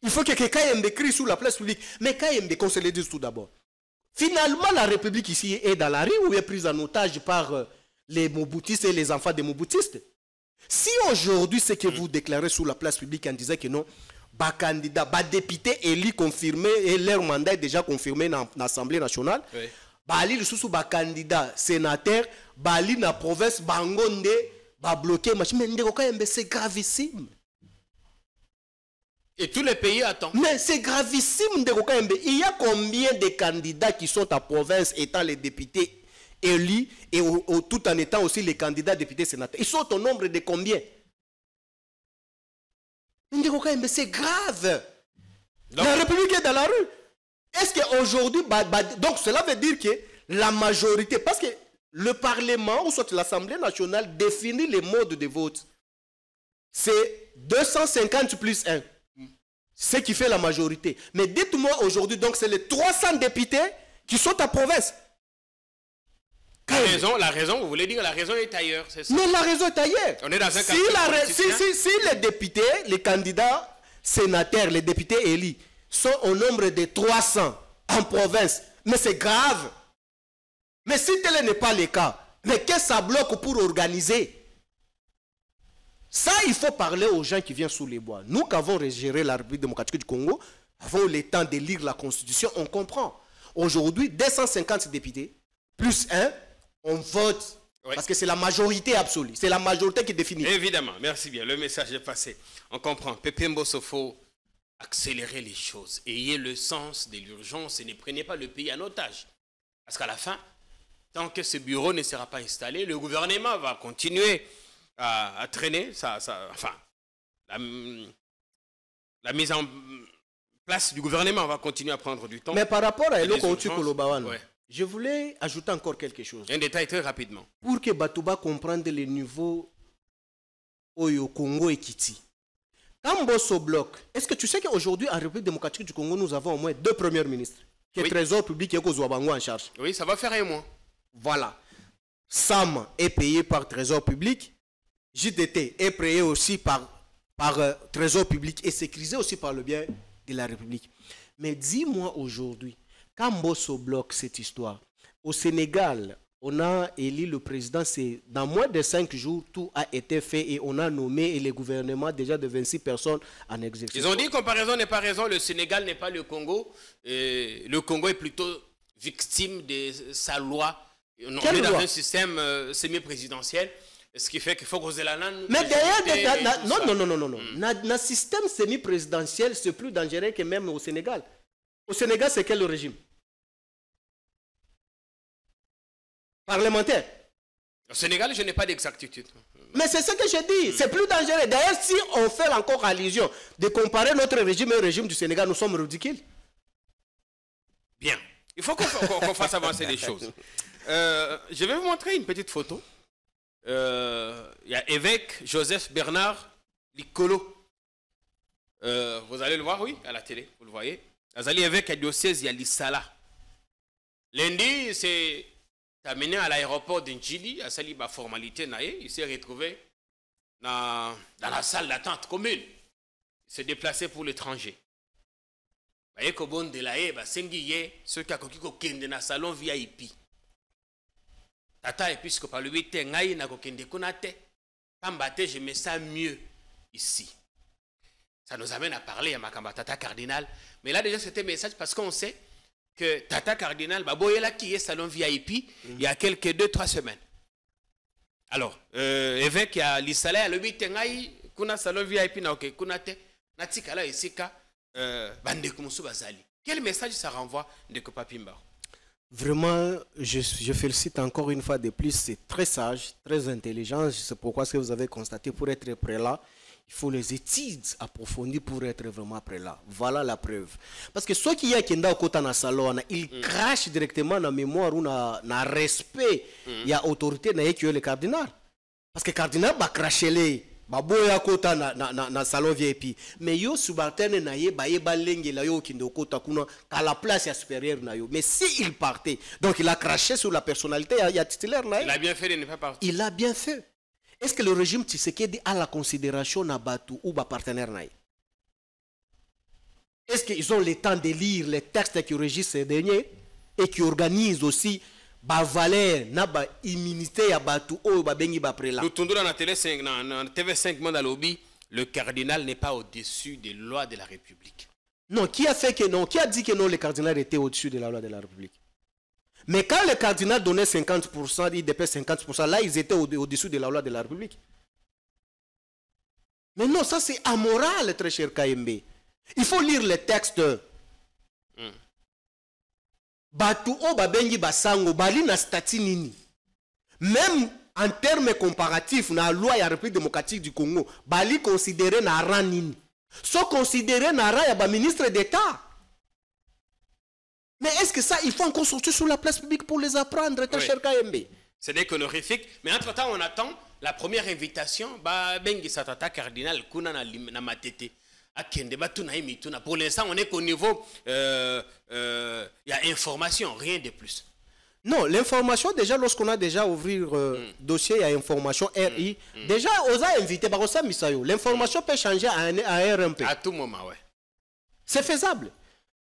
Il faut que Kayembe crie sous la place publique. Mais Kayembe, qu'on se le dise tout d'abord. Finalement, la République ici est dans la rue ou est prise en otage par les Mobutistes et les enfants des Mobutistes. Si aujourd'hui, ce que vous déclarez sous la place publique en disant que non, bas candidat, bas député élu confirmé et leur mandat est déjà confirmé dans l'Assemblée nationale. Oui. Bali le sous candidat sénateur, Bali na province Bangonde, ba bloqué mais c'est gravissime. Et tous les pays attendent. Mais c'est gravissime. Il y a combien de candidats qui sont à province étant les députés élus et tout en étant aussi les candidats députés sénateurs? Ils sont au nombre de combien? C'est grave. Donc, la République est dans la rue. Est-ce qu'aujourd'hui, donc cela veut dire que la majorité, parce que le Parlement ou soit l'Assemblée nationale définit les modes de vote. C'est 250 plus 1. Ce qui fait la majorité. Mais dites-moi aujourd'hui, donc c'est les 300 députés qui sont à province. La raison, vous voulez dire la raison est ailleurs, c'est ça? Non, la raison est ailleurs. On est dans un si les députés, les candidats sénateurs, les députés élus sont au nombre de 300 en province, mais c'est grave. Mais si tel n'est pas le cas, mais qu'est-ce que ça bloque pour organiser? Ça, il faut parler aux gens qui viennent sous les bois. Nous qui avons géré la République démocratique du Congo, avons le temps de lire la Constitution, on comprend. Aujourd'hui, 250 députés, plus 1, on vote. Oui. Parce que c'est la majorité absolue. C'est la majorité qui définit. Évidemment, merci bien. Le message est passé. On comprend. Pépé Mbosso, faut accélérer les choses. Ayez le sens de l'urgence et ne prenez pas le pays en otage. Parce qu'à la fin, tant que ce bureau ne sera pas installé, le gouvernement va continuer à traîner, la mise en place du gouvernement va continuer à prendre du temps. Mais par rapport à Eloko Kolobawan, je voulais ajouter encore quelque chose. Un détail très rapidement. Pour que Batouba comprenne le niveau au Congo et Kiti. Quand Bosso bloque, est-ce que tu sais qu'aujourd'hui, en République démocratique du Congo, nous avons au moins 2 premiers ministres, qui est Trésor public et Kozouabango en charge. Oui, ça va faire un mois. Voilà. SAM est payé par Trésor public. JDT est payé aussi par Trésor public et sécurisé aussi par le bien de la République. Mais dis-moi aujourd'hui, quand Bosso bloque cette histoire, au Sénégal, on a élu le président, c'est dans moins de 5 jours, tout a été fait et on a nommé le gouvernement déjà de 26 personnes en exercice. Ils ont dit comparaison n'est pas raison, le Sénégal n'est pas le Congo. Le Congo est plutôt victime de sa loi. On est dans un système semi-présidentiel. Ce qui fait qu'il faut que la langue. Mais derrière, non. Dans le système semi-présidentiel, c'est plus dangereux que même au Sénégal. Au Sénégal, c'est quel régime? Parlementaire. Au Sénégal, je n'ai pas d'exactitude. Mais c'est ce que je dis. C'est plus dangereux. D'ailleurs, si on fait encore allusion de comparer notre régime au régime du Sénégal, nous sommes ridicules. Bien. Il faut qu'on fasse avancer les choses. Je vais vous montrer une petite photo. Il y a évêque Joseph Bernard Likolo. Vous allez le voir, oui, à la télé, vous le voyez. Azali évêque à diocèse, il y a l'Issala. Lundi, c'est amené à l'aéroport d'Indjili, à Saliba formalité, il s'est retrouvé dans la salle d'attente commune. Il s'est déplacé pour l'étranger. Vous voyez qu'au bon de la ceux qui ont dans le salon VIP. Tata, et puisque par le 8 ngai na kokende kunate, pambate, je me sens mieux ici. Ça nous amène à parler à Makamba Tata Cardinal. Mais là déjà c'était un message parce qu'on sait que Tata Cardinal, Baboyela qui est salon VIP, il y a quelques 2-3 semaines. Alors, évêque à l'Israël, le 8 ngai, kuna salon VIP na ok kunate, natikala esika, bande kumusu bazali. Quel message ça renvoie de Kopapimba? Vraiment, je félicite encore une fois de plus, c'est très sage, très intelligent. C'est pourquoi ce que vous avez constaté, pour être prêt là, il faut les études approfondies pour être vraiment prêt là. Voilà la preuve. Parce que ceux qui y a qui au côté dans salon, ils crachent directement dans la mémoire ou dans le respect. Il y a autorité qui est le cardinal. Parce que le cardinal va cracher les. Baboya kota na salon VIP mais yo subalterne na ye ba lenge la yo kindo kota kuna à la place supérieure na yo mais si il partait donc il a craché sur la personnalité il y a titulaire là il a bien fait de ne pas partir. Il a bien fait. Est-ce que le régime Tshisekedi a la considération na batu ou ba partenaire na? Est-ce qu'ils ont le temps de lire les textes qui régissent ces derniers et qui organisent aussi ba valeur na ba immunité ya batu o ba bengi ba prela. Nous tournons dans la télé 5 dans TV5 monde à lobby, le cardinal n'est pas au-dessus des lois de la République. Non, qui a fait que non? Qui a dit que non le cardinal était au-dessus de la loi de la République? Mais quand le cardinal donnait 50%, il dépasse 50%, là ils étaient au-dessus de la loi de la République. Mais non, ça c'est amoral, très cher KMB. Il faut lire les textes. Batu o babengi basango bali na stati nini. Même en termes comparatifs na loi ya République démocratique du Congo, bali considéré na rang nini. So considéré na rang ya ba ministre d'État. Mais est-ce que ça il faut encore sortir sur la place publique pour les apprendre, très cher KMB? Ce n'est qu'honorifique. Mais entre-temps, on attend la première invitation. Bengi Satata Cardinal, Kuna na Matete. Pour l'instant, on est qu'au niveau, il y a information, rien de plus. Non, l'information, déjà, lorsqu'on a déjà ouvert dossier, il y a information RI. Déjà, on a invité, l'information peut changer à un RMP. À tout moment, ouais. C'est faisable.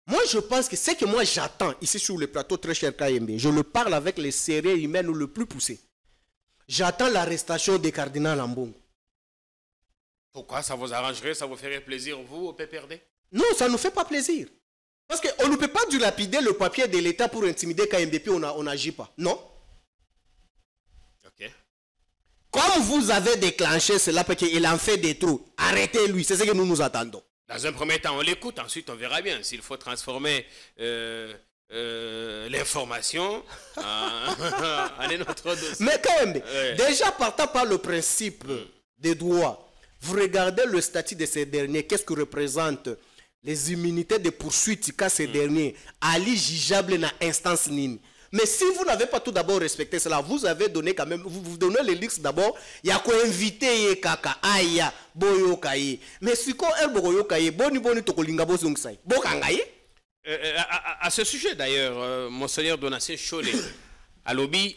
Moi, je pense que ce que moi j'attends ici sur le plateau, très cher KMB, je le parle avec les sérieux humains le plus poussé. J'attends l'arrestation des cardinals Ambongo. Pourquoi? Ça vous arrangerait, ça vous ferait plaisir, vous, au PPRD? Non, ça ne nous fait pas plaisir. Parce qu'on ne peut pas dilapider le papier de l'État pour intimider KMB, puis on n'agit pas. Non. Ok. Comme vous avez déclenché cela parce qu'il en fait des trous, arrêtez-lui, c'est ce que nous nous attendons. Dans un premier temps, on l'écoute, ensuite on verra bien s'il faut transformer l'information en un autre dossier. Mais quand même, déjà partant par le principe des droits, vous regardez le statut de ces derniers, qu'est-ce que représentent les immunités de poursuite qu'a ces derniers, ali jugeable dans instance nini. Mais si vous n'avez pas tout d'abord respecté cela, vous avez donné quand même, vous donnez les listes d'abord, il y a quoi inviter kaka aya boyo kaye. Mais si ko el boyo kaye boni tokolinga bozungsai. Bokangaye. À ce sujet d'ailleurs, Monseigneur Donatien Cholé, à Lobby,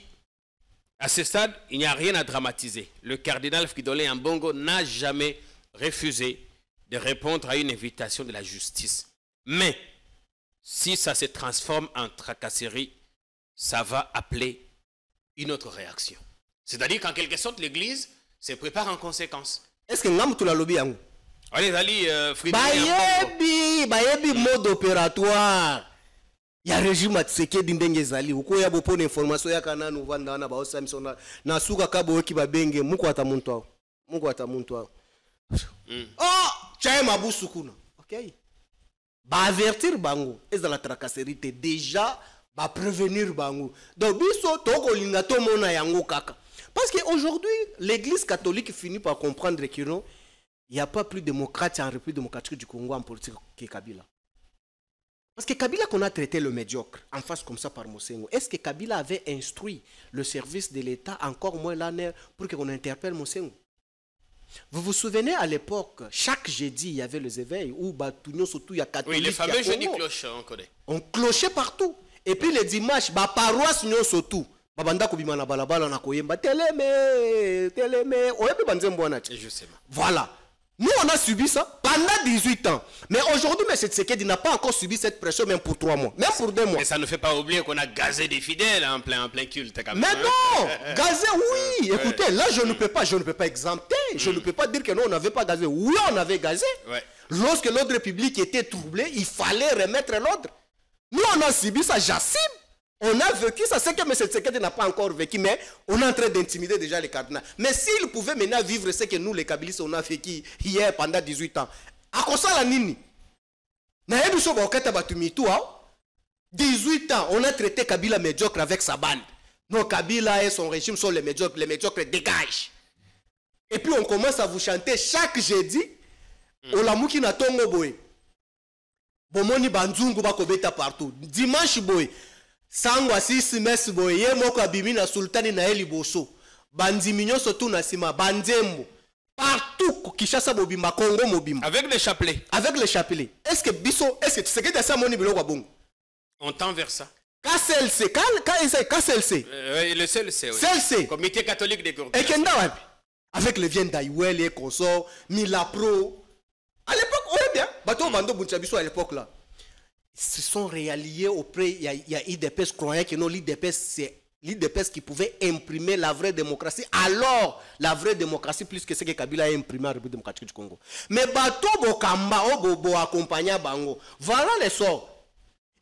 à ce stade, il n'y a rien à dramatiser. Le cardinal Fridolin Ambongo n'a jamais refusé de répondre à une invitation de la justice. Mais si ça se transforme en tracasserie, ça va appeler une autre réaction. C'est-à-dire qu'en quelque sorte, l'Église se prépare en conséquence. Est-ce que nous la lobby en allez, bayebi mode opératoire. Il y a régime à Tshisekedi ndenge zali. Uko ya bopona information ya kananu vanda na ba osamsona na suka kabo ki babenge muko atamuntu. Muko atamuntu. Oh, chai mabusu kuna. OK. Ba avertir bango eza la tracasserie déjà. Va prévenir bango. Donc biso toko linga to mona yango kaka. Parce qu'aujourd'hui, l'église catholique finit par comprendre que non, il n'y a pas plus démocrate en République démocratique du Congo en politique que Kabila. Parce que Kabila qu'on a traité le médiocre en face comme ça par Mosengo. Est-ce que Kabila avait instruit le service de l'État encore moins l'année pour qu'on interpelle Mosengo? Vous vous souvenez à l'époque, chaque jeudi il y avait les éveils où Batugno surtout il y a catholiques. Oui, les fameux jeudi cloches, on connaît. On clochait partout. Et puis les dimanches, ba paroisse nyo surtout. Babanda kobima na balabala na koyemba teleme, oyebi banzembo na. Justement. Voilà. Nous on a subi ça pendant 18 ans. Mais aujourd'hui, M. Tshisekedi n'a pas encore subi cette pression même pour 3 mois, même pour 2 mois. Mais ça ne fait pas oublier qu'on a gazé des fidèles en plein culte. Mais non, gazé oui. Écoutez, là je ne peux pas exempter. Je ne peux pas dire que non, on n'avait pas gazé. Oui, on avait gazé. Ouais. Lorsque l'ordre public était troublé, il fallait remettre l'ordre. Nous, on a subi ça, j'assume. On a vécu ça. C'est que M. Tshisekedi n'a pas encore vécu, mais on est en train d'intimider déjà les cardinals. Mais s'il pouvait maintenant vivre ce que nous, les Kabylistes, on a vécu hier pendant 18 ans, à quoi ça la nini? 18 ans, on a traité Kabila médiocre avec sa bande. Non, Kabila et son régime sont les médiocres dégagent. Et puis on commence à vous chanter chaque jeudi, Olamuki na tongo boy. Bomoni banzungu bakobeta partout. Dimanche boy, sangwa 6 mes boy, ye moko abimi na sultani na eli boso. Bandiminyo sotu na sima, banzembo. Partout, Kishasa mobimba, Congo mobimba. Avec les chapelets. Avec les chapelets. Est-ce que Bisso, est-ce que tu sais que ça moni bilo wabong? On tend vers ça. KCLC, KCLC. Le CLC, oui. CLC. Comité catholique des cours. Et Kenda wapi? Avec les Vienne d'Aïwel et consorts, Milapro. À l'époque, on est bien. Bateau Bando Bunchabiso à l'époque là. Ils se sont réalliés auprès. Il y a IDPS croyant que non, l'IDPS c'est l'IDPS qui pouvait imprimer la vraie démocratie. Alors, la vraie démocratie plus que ce que Kabila a imprimé en République démocratique du Congo. Mais Bateau Bokamba, Obobo accompagna Bango. Voilà les sorts.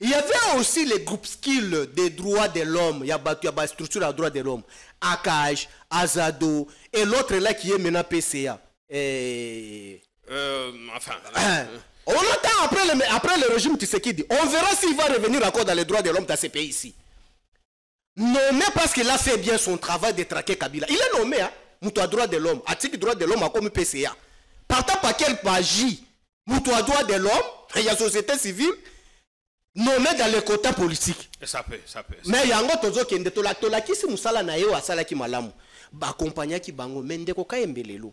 Il y avait aussi les groupes skills des droits de l'homme. Il y a une structure à droits de l'homme. AKH, Azado, et l'autre là qui est maintenant PCA. On entend après le régime Tshisekedi. On verra s'il va revenir encore dans les droits de l'homme dans ces pays ici. Nommé parce qu'il a fait bien son travail de traquer Kabila. Il est nommé, hein, Moutoua droit de l'homme. Article droit de l'homme a comme PCA. Partant par quel page Moutoua droit de l'homme, il y a société civile. nommé dans les quotas politiques. Ça peut. Mais yango tozo kende tola kisi musala na yo asala ki malamu. Ba accompagner ki bango mende ko kayembelelo.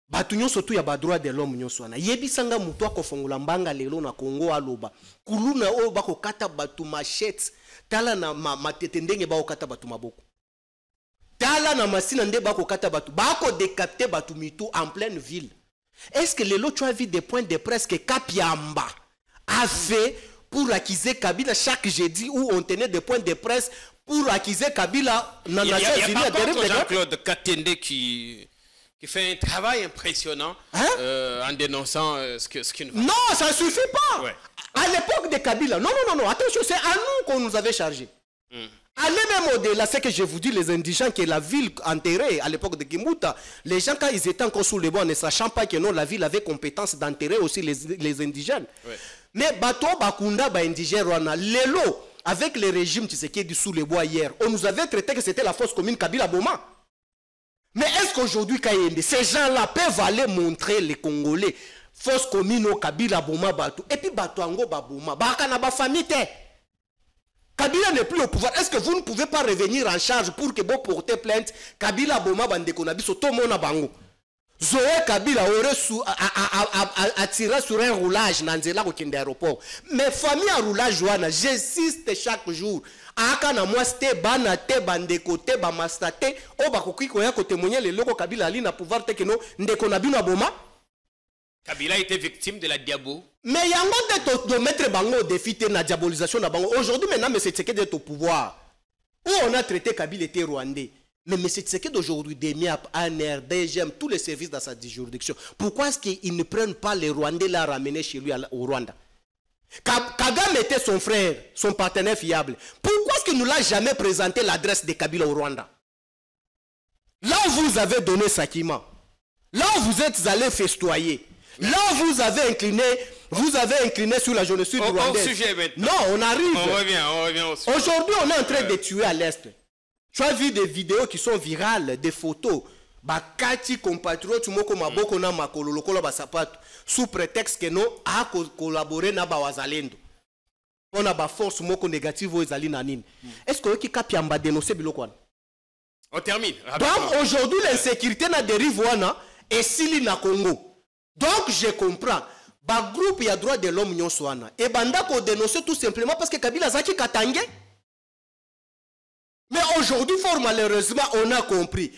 Batu nyonso tu ya ba droit de l'homme nyonso wana. Yebisanga mutu akofongola mbanga lelo na Congo aloba. Kuluna o bako kata batu machete. Tala na matete ndenge bako kata batu maboko. Tala na masina nde bako kata batu. Bako décapiter batu mitu en pleine ville. Est-ce que lelo tu as vu des points de presse que Kapiamba a fait pour accuser Kabila chaque jeudi où on tenait des points de presse pour accuser Kabila dans la Nations Unies? Il y a Jean-Claude Katende qui fait un travail impressionnant en dénonçant ce qui ne va pas. Non, ça ne suffit pas. Ouais. À l'époque de Kabila, non, attention, c'est à nous qu'on nous avait chargé. Allez même au-delà, c'est que je vous dis, les indigents qui est la ville enterrée à l'époque de Kimuta, les gens quand ils étaient encore sous les bois, ne sachant pas que non, la ville avait compétence d'enterrer aussi les indigènes. Ouais. Mais bato bakunda ba indigène wana lelo avec le régime tu sais qui est sous les bois hier, on nous avait traité que c'était la fosse commune Kabila Boma. Mais est-ce qu'aujourd'hui Kayende, ces gens-là peuvent aller montrer les Congolais fosse commune au Kabila Boma bato et puis bato ango ba Boma, ba kana ba famille te. Kabila n'est plus au pouvoir. Est-ce que vous ne pouvez pas revenir en charge pour que vous portez plainte Kabila Boma bandeko na biso to mona bango. Zoé Kabila aurait attiré sur un roulage dans le aéroport. Mais famille à roulage, j'insiste chaque jour. Aka na moi c'était bana te bandeko te ba mastate o ba koki ko ya ko témoigner le loko Kabila ali na pouvoir te que no ndeko na bino Boma. Kabila était victime de la diabo. Mais yango de mettre bango au défi na diabolisation na bango. Aujourd'hui maintenant mais c'est d'être au pouvoir. Où on a traité Kabila était rwandais. Mais M. Tshisekedi d'aujourd'hui, DEMIAP, ANR, DGM, tous les services dans sa juridiction, pourquoi est-ce qu'ils ne prennent pas les Rwandais là ramener chez lui au Rwanda? Kagame était son frère, son partenaire fiable. Pourquoi est-ce qu'il ne l'a jamais présenté l'adresse de Kabila au Rwanda? Là où vous avez donné Sakima, là où vous êtes allé festoyer, là où vous avez incliné sur la jeunesse rwandaise. Non, on arrive. On revient au sujet. Aujourd'hui, on est en train de tuer à l'Est. Tu as vu des vidéos qui sont virales, des photos. Bakati compatriote moko maboko na makolo lokola basapato sous prétexte que non a collaborer na ba wazalendo. On a ba force moko négative aux ali nanine. Est-ce que qui kapiamba dénoncer biloko wana? On termine. Donc aujourd'hui l'insécurité na dérive wana et sili na Congo. Donc je comprends. Ba groupe ya droit de l'homme nyonso wana et banda ko dénoncer tout simplement parce que Kabila zaki katangé. Mais aujourd'hui, fort malheureusement, on a compris.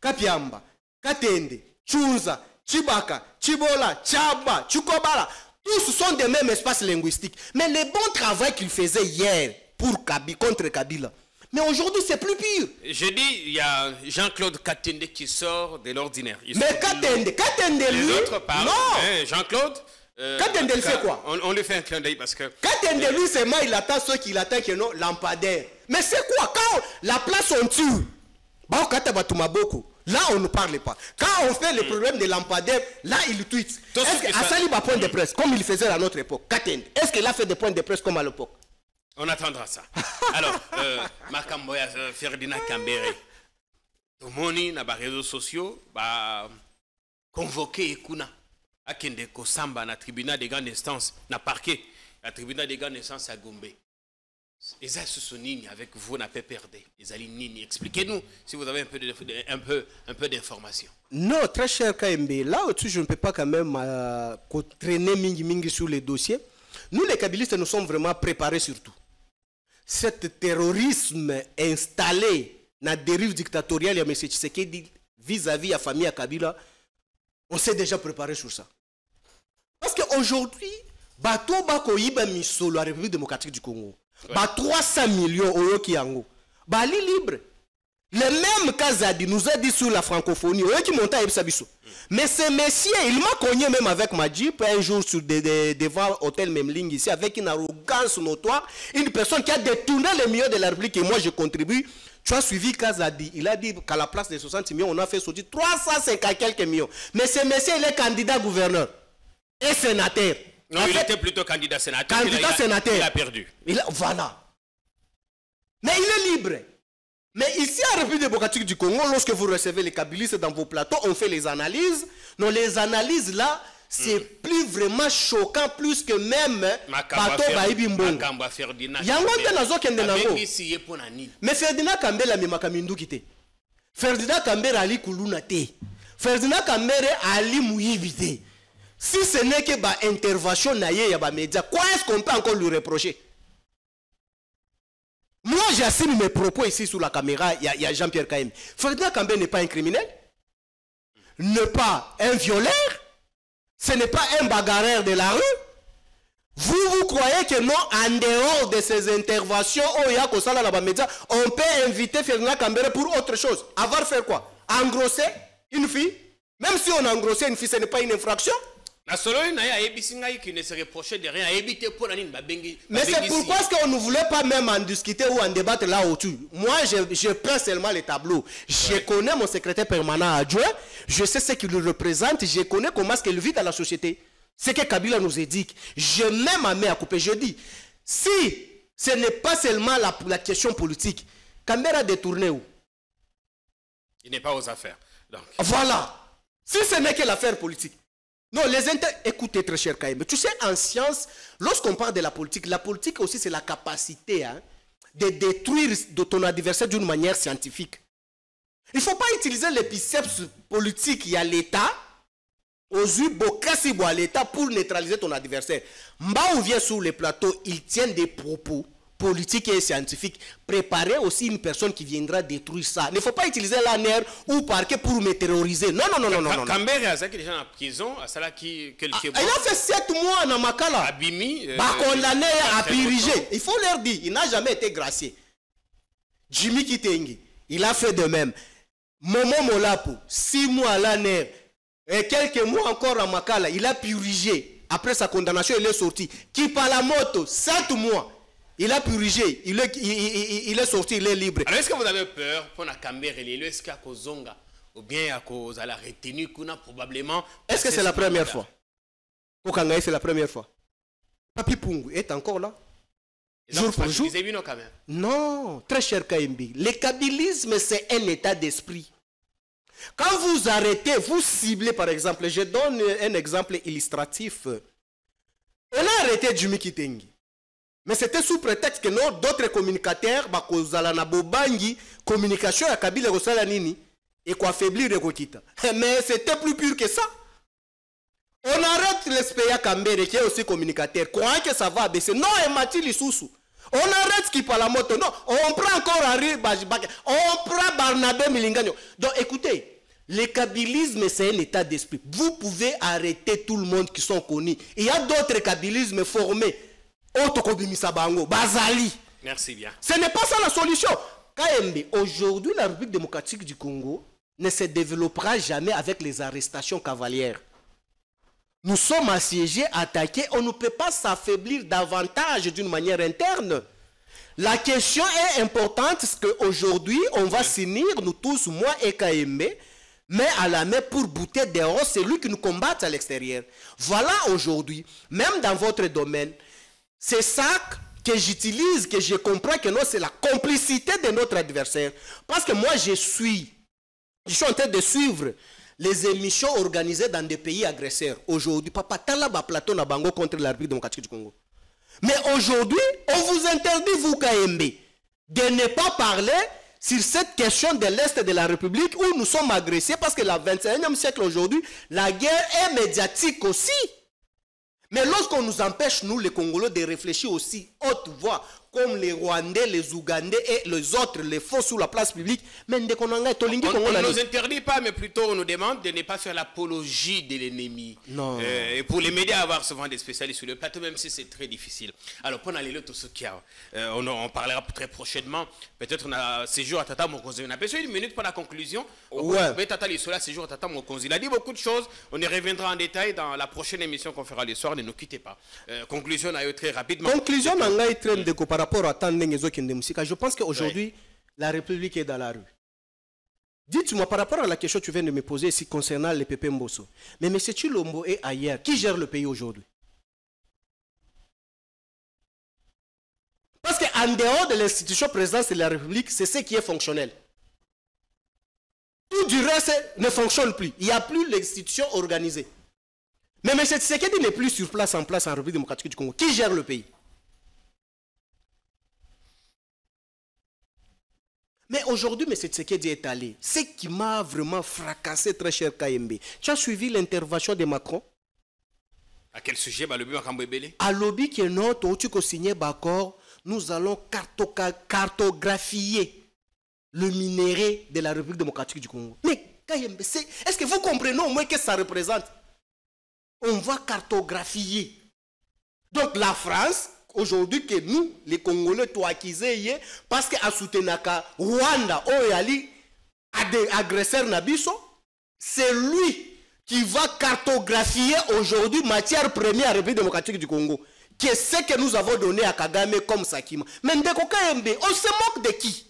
Kapiamba, Katende, Chunza, Chibaka, Chibola, Chaba, Chukobala, tous sont des mêmes espaces linguistiques. Mais le bon travail qu'il faisait hier pour contre Kabila. Mais aujourd'hui, c'est plus pire. Je dis, il y a Jean-Claude Katende qui sort de l'ordinaire. Mais Katende, lui... Les autres parlent. Non. Jean-Claude... Katende, il fait quoi? On lui fait un clin d'œil parce que... Katende, lui, c'est moi, il attend ceux qui l'attendent, que non, lampadaire. Mais c'est quoi? Quand la place on tue, là, on ne parle pas. Quand on fait le problème de lampadaire, là, il tweet. Est-ce qu'Assali va point de presse, comme il faisait à notre époque? Katende, est-ce qu'il a fait des points de presse comme à l'époque? On attendra ça. Alors, Makamboya, Ferdinand Kambere, Tomoni, na ba réseaux sociaux, ba convoqué Ekuna. Akende Kosamba na tribunal de grande instance, na parquet, la tribunal de grande instance à Gombe. Et ça, ce sont nini avec vous, n'a pas perdu. Les alliés nini. Expliquez-nous si vous avez un peu d'informations. Non, très cher KMB. Là au-dessus, je ne peux pas quand même traîner mingi sur les dossiers. Nous, les Kabilistes, nous sommes vraiment préparés sur tout. Cet terrorisme installé dans la dérive dictatoriale de M. Tshisekedi vis-à-vis de la famille Kabila, on s'est déjà préparé sur ça. Parce qu'aujourd'hui, bato bako yiba misolo la République démocratique du Congo. Ouais. Ba 300 millions euro qui yango. Ba li libre. Le même Kazadi nous a dit sur la francophonie, qui monte à Ebsabiso. Mais ce messieurs, il m'a cogné même avec ma Jeep un jour sur devant Hôtel Memling ici, avec une arrogance notoire, une personne qui a détourné les millions de la République et moi je contribue. Tu as suivi Kazadi, il a dit qu'à la place des 60 millions, on a fait sortir 350 quelques millions. Mais ce monsieur, il est candidat gouverneur et sénateur. Non, il était plutôt candidat sénateur. Sénateur. Il a perdu. Voilà. Mais il est libre. Mais ici, à la République démocratique du Congo, lorsque vous recevez les Kabilistes dans vos plateaux, on fait les analyses. Non, les analyses là, c'est plus vraiment choquant plus que même bato baibi mbongo. Yango nde nazokende nango. Mais Ferdinand Kambere amemaka minduki te. Ferdinand Kambere ali kuluna te. Ferdinand Kambere ali muyibi te. Si ce n'est que ba intervention na ye ya ba média, quoi est-ce qu'on peut encore lui reprocher? Moi, j'assume mes propos ici sous la caméra, il y a Jean-Pierre Kaim. Ferdinand Kambere n'est pas un criminel, n'est pas un violeur, ce n'est pas un bagarreur de la rue. Vous croyez que non, en dehors de ces interventions, on peut inviter Ferdinand Kambere pour autre chose? Avoir fait quoi? Engrosser une fille? Même si on a engrossé une fille, ce n'est pas une infraction? Mais c'est pourquoi est-ce qu'on ne voulait pas même en discuter ou en débattre là autour? Moi, je prends seulement les tableaux. Je connais mon secrétaire permanent adjoint, je sais ce qu'il représente, je connais comment est-ce qu'il vit dans la société. Ce que Kabila nous éduque. Je mets ma main à couper. Je dis, si ce n'est pas seulement la question politique, Kambere a détourné où? Il n'est pas aux affaires. Donc. Voilà. Si ce n'est que l'affaire politique. Non, écoutez, très cher Kaïm, tu sais, en science, lorsqu'on parle de la politique aussi, c'est la capacité de détruire ton adversaire d'une manière scientifique. Il ne faut pas utiliser l'épiceps politique, il y a l'État, aux yeux à l'État pour neutraliser ton adversaire. Mba vient sur le plateau, il tient des propos politique et scientifique. Préparer aussi une personne qui viendra détruire ça. Il ne faut pas utiliser la nerf ou parquet pour me terroriser. Non. Kambere a déjà en prison, il a fait 7 mois en Makala. Abimi. Condamné à piriger. Il faut leur dire, il n'a jamais été gracié. Jimmy Kitengi, il a fait de même. Momo Molapo, 6 mois à la nerf. Et quelques mois encore en Makala, il a purgé. Après sa condamnation, il est sorti. Kipalamoto, 7 mois. Il a purgé, il est sorti, il est libre. Alors est-ce que vous avez peur pour la Kambere, est-ce qu'il y a Kozonga ou bien à cause de la retenue qu'on a probablement? Est-ce que c'est la première fois? Au Kangaï, c'est la première fois. Papi Pungu est encore là. Jour pour jour. Non, très cher Kaimbi. Le kabylisme, c'est un état d'esprit. Quand vous arrêtez, vous ciblez par exemple, je donne un exemple illustratif. On a arrêté Jimmy Kitengi. Mais c'était sous prétexte que d'autres communicateurs, communication à Kabila Rosalanini, et quoi affaiblir les Kokita. Mais c'était plus pur que ça. On arrête l'espéa Kambere qui est aussi communicateur. Croyez que ça va baisser. Non, et Mathilde Issoussou. On arrête qui parle la moto. Non, on prend encore Harry Bajibake. On prend Barnabé Milingano. Donc écoutez, le kabylisme c'est un état d'esprit. Vous pouvez arrêter tout le monde qui sont connus. Il y a d'autres kabylismes formés. Merci bien. Ce n'est pas ça la solution. KMB, aujourd'hui, la République démocratique du Congo ne se développera jamais avec les arrestations cavalières. Nous sommes assiégés, attaqués. On ne peut pas s'affaiblir davantage d'une manière interne. La question est importante, parce qu'aujourd'hui, on va s'unir, nous tous, moi et KMB, mais à la main pour bouter dehors celui qui nous combat à l'extérieur. Voilà aujourd'hui, même dans votre domaine, c'est ça que j'utilise, que je comprends que non, c'est la complicité de notre adversaire. Parce que moi, je suis en train de suivre les émissions organisées dans des pays agresseurs. Aujourd'hui, Papa Talaba Plateau na bango contre la République démocratique du Congo. Mais aujourd'hui, on vous interdit, vous, KMB, de ne pas parler sur cette question de l'Est de la République où nous sommes agressés parce que le 21e siècle aujourd'hui, la guerre est médiatique aussi. Mais lorsqu'on nous empêche, nous les Congolais, de réfléchir aussi haute voix, comme les Rwandais, les Ougandais et les autres, les faux sur la place publique, mais on ne nous interdit pas, mais plutôt on nous demande de ne pas faire l'apologie de l'ennemi. Non. Et pour les médias, avoir souvent des spécialistes sur le plateau, même si c'est très difficile. Alors, pour aller tout ce qu'il y a, on parlera très prochainement. Peut-être on a séjour à Tata Mokonzi. On a besoin d'une minute pour la conclusion. Ouais. Mais Tata Lissola, séjour à Tata Mokonzi. Il a dit beaucoup de choses. On y reviendra en détail dans la prochaine émission qu'on fera le soir. Ne nous quittez pas. Conclusion, très rapidement. Conclusion, par rapport à je pense qu'aujourd'hui, la République est dans la rue. Dites-moi, par rapport à la question que tu viens de me poser ici concernant les Pépé Mbosso, mais M. Chilombo est ailleurs. Qui gère le pays aujourd'hui? Parce qu'en dehors de l'institution présidence de la République, c'est ce qui est fonctionnel. Tout du reste ne fonctionne plus. Il n'y a plus l'institution organisée. Mais M. Tshisekedi n'est plus sur place en République démocratique du Congo. Qui gère le pays? Mais aujourd'hui, M. Tshisekedi est allé. Ce qui m'a vraiment fracassé, très cher KMB. Tu as suivi l'intervention de Macron? À quel sujet? Le lobby Makambebele. À lobby qui est notre, au tu signé d'accord, nous allons cartographier le minerai de la République démocratique du Congo. Mais KMB, est-ce que vous comprenez au moins ce que ça représente? On va cartographier. Donc la France, aujourd'hui que nous, les Congolais, toi qui parce que à soutenaka Rwanda, Oyali, a des agresseurs Nabiso, c'est lui qui va cartographier aujourd'hui matière première à la République démocratique du Congo. Qu'est-ce que nous avons donné à Kagame comme Sakima? Mais Ndeko KMB, on se moque de qui?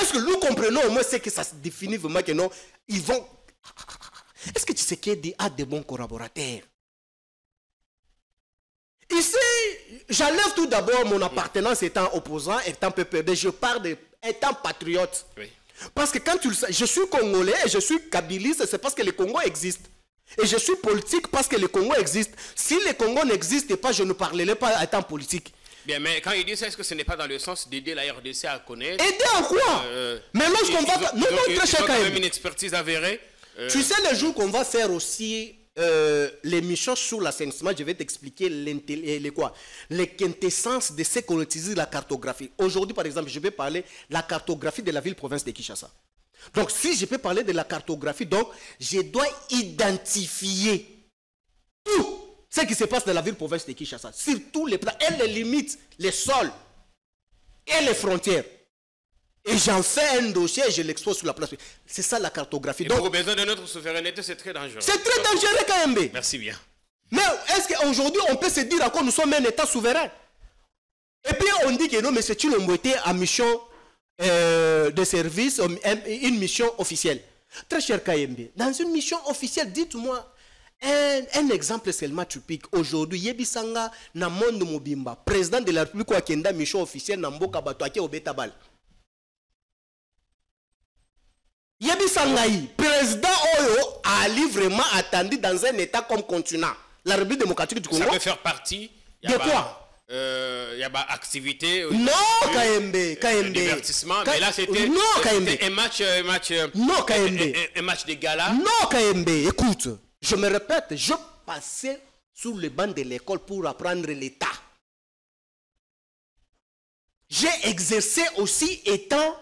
Est-ce que nous comprenons au moins ce que ça se définit vraiment que non? Ils vont... Est-ce que tu sais qu'il y a des bons collaborateurs? Ici, j'enlève tout d'abord mon appartenance étant opposant, étant PPD. Je parle étant patriote. Oui. Parce que quand tu le sais, je suis congolais et je suis kabiliste, c'est parce que le Congo existe. Et je suis politique parce que le Congo existe. Si le Congo n'existe pas, je ne parlerai pas étant politique. Bien, mais quand il dit ça, est-ce que ce n'est pas dans le sens d'aider la RDC à connaître? Aider en quoi? Mais lorsqu'on va... Non, très cher quand même une expertise avérée. Tu sais, le jour qu'on va faire aussi l'émission sur l'assainissement, je vais t'expliquer les quintessences de ce qu'on utilise la cartographie. Aujourd'hui, par exemple, je vais parler de la cartographie de la ville-province de Kinshasa. Donc, si je peux parler de la cartographie, donc, je dois identifier tout ce qui se passe dans la ville-province de Kinshasa, sur tous les plans, et les limites, les sols, et les frontières. Et j'en fais un dossier et je l'expose sur la place. C'est ça la cartographie. Et donc, pour besoin de notre souveraineté, c'est très dangereux. C'est très dangereux, KMB. Merci bien. Mais est-ce qu'aujourd'hui, on peut se dire encore nous sommes un État souverain? Et puis on dit que non, mais c'est une moitié en mission de service, une mission officielle. Très cher KMB, dans une mission officielle, dites-moi un exemple seulement typique. Aujourd'hui, Yebisanga, Namondo Mobimba, président de la République, Wakenda, mission officielle, Namboka Batoake, Obetabal. Yebisangaï, président Oyo, a vraiment attendu dans un état comme continent. La République démocratique du Congo. Ça peut faire partie de quoi? Il y a activité. Non, KMB. Divertissement. Mais là, c'était un match. Non, KMB. Un match de gala. Non, KMB. Écoute, je me répète, je passais sur le banc de l'école pour apprendre l'État. J'ai exercé aussi étant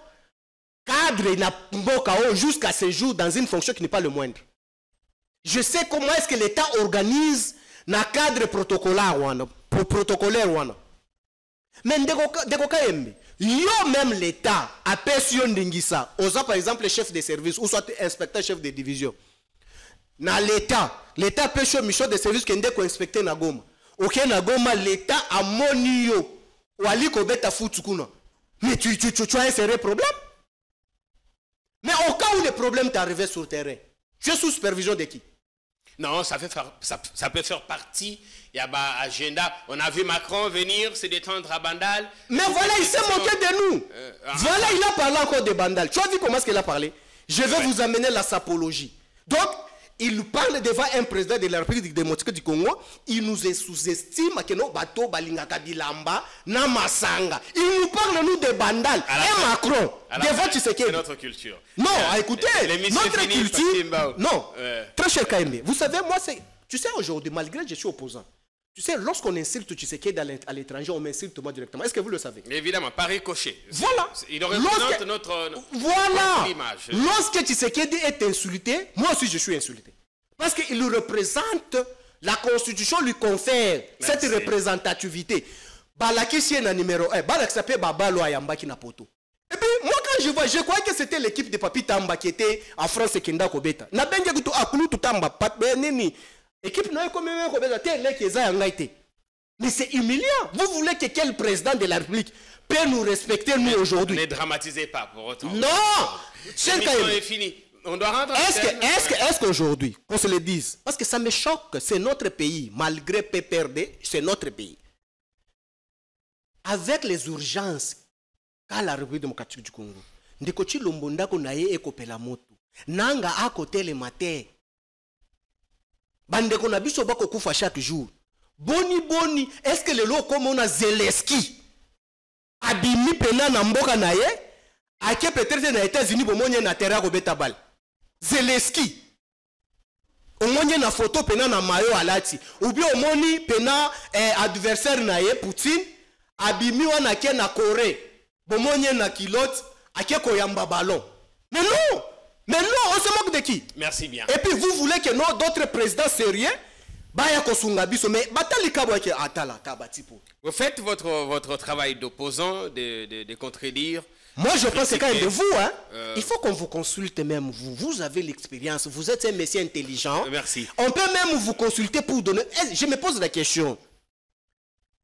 cadre jusqu'à ce jour dans une fonction qui n'est pas le moindre. Je sais comment est-ce que l'État organise un cadre protocolaire. Mais même l'État a personne d'ingisa. Osa par exemple le chef de service ou soit inspecteur chef de division. Dans l'État peut faire mission de service qui est inspecté na Goma. Ok na Goma l'État a monio ou ali ko beta futukuna. Mais tu as un sérieux problème. Mais au cas où le problème t'est arrivé sur le terrain, tu es sous supervision de qui? Non, ça peut faire partie. Il y a un agenda. On a vu Macron venir se détendre à Bandal. Mais voilà, il s'est moqué de nous. Voilà, il a parlé encore de Bandal. Tu as vu comment est-ce qu'il a parlé? Je vais vous amener la sapologie. Donc, il parle devant un président de la République démocratique du Congo. Il nous sous-estime que nos bateaux balingaka bilamba na masanga. Il nous parle nous de Bandal et Macron. Devant tu sais que c'est notre culture. Non, écoutez, notre culture. Non, très cher KMB. Vous savez, moi c'est, tu sais aujourd'hui, malgré que je suis opposant. Tu sais, lorsqu'on insulte Tshisekedi à l'étranger, on m'insulte moi directement. Est-ce que vous le savez? Évidemment, par ricochet. Voilà. Il représente notre image. Lorsque Tshisekedi est insulté, moi aussi je suis insulté. Parce qu'il représente, la Constitution lui confère cette représentativité. Balaki si est numéro 1. Balaki s'appelle Babalo Ayambaki Napoto. Et puis, moi quand je croyais que c'était l'équipe de Papi Tamba qui était en France et Kenda Kobeta. Na benga gutu akulu tutamba patbe nini. Équipe n'a comme même Kobeta tel qui est ngaité. Mais c'est humiliant. Vous voulez que quel président de la République peut nous respecter nous aujourd'hui? Ne dramatisez pas pour autant. Non. L'émission est finie. On doit rendre. Est-ce qu'aujourd'hui, qu'on se le dise, parce que ça me choque, c'est notre pays, malgré PPRD, c'est notre pays. Avec les urgences qu'a la République démocratique du Congo, Ndekochi Lombonda ko naye ekopela moto, nanga à côté le matin. bande qu'on a biso bako kufa chaque jour. Boni, est-ce que le lot comme on a Zelensky abimi pena na mboka na ye, ake peut-être na États-Unis bomonye na terrain ko beta bal. Zelensky omonye na photo pena na mayo alati, ou bien omoni pena adversaire na ye Poutine abimi wana ke na Corée, bomonye na kilote ake koyamba ballon. Mais non, on se moque de qui? Merci bien. Et puis vous voulez que d'autres présidents sérieux baya kosunga biso, mais batali kabo ke atala tabatipo. Vous faites votre travail d'opposant, de contredire. Moi, je pense que quand même de vous, hein, il faut qu'on vous consulte même. Vous avez l'expérience, vous êtes un monsieur intelligent. Merci. On peut même vous consulter pour donner... Je me pose la question.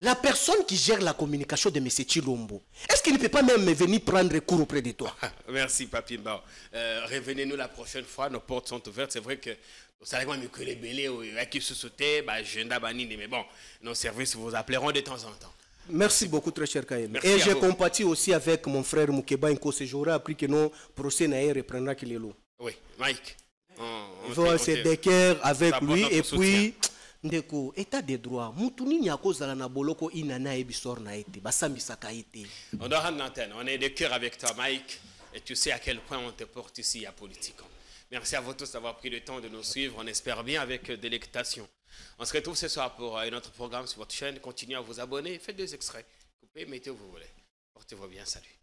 La personne qui gère la communication de M. Chilombo, est-ce qu'il ne peut pas même venir prendre cours auprès de toi? Merci, Papi Mbao. Revenez-nous la prochaine fois, nos portes sont ouvertes. C'est vrai que vous savez que les bélés qui se sautaient, agenda banini, mais bon, nos services vous appelleront de temps en temps. Merci beaucoup, très cher Kayen. Et je compatis aussi avec mon frère Moukeba Inko. J'aurais appris que nos procès n'aient reprendra qu'il est là. Oui, Mike. Il faut se décaire avec lui et puis... Ndeko, état de droit, mutuni nyako zala na boloko inana ebisor na ete, basambisa ka ete. On doit rendre l'antenne, on est de cœur avec toi Mike, et tu sais à quel point on te porte ici à Politico. Merci à vous tous d'avoir pris le temps de nous suivre, on espère bien avec délectation. On se retrouve ce soir pour un autre programme sur votre chaîne, continuez à vous abonner, faites des extraits, coupez, mettez où vous voulez. Portez-vous bien, salut.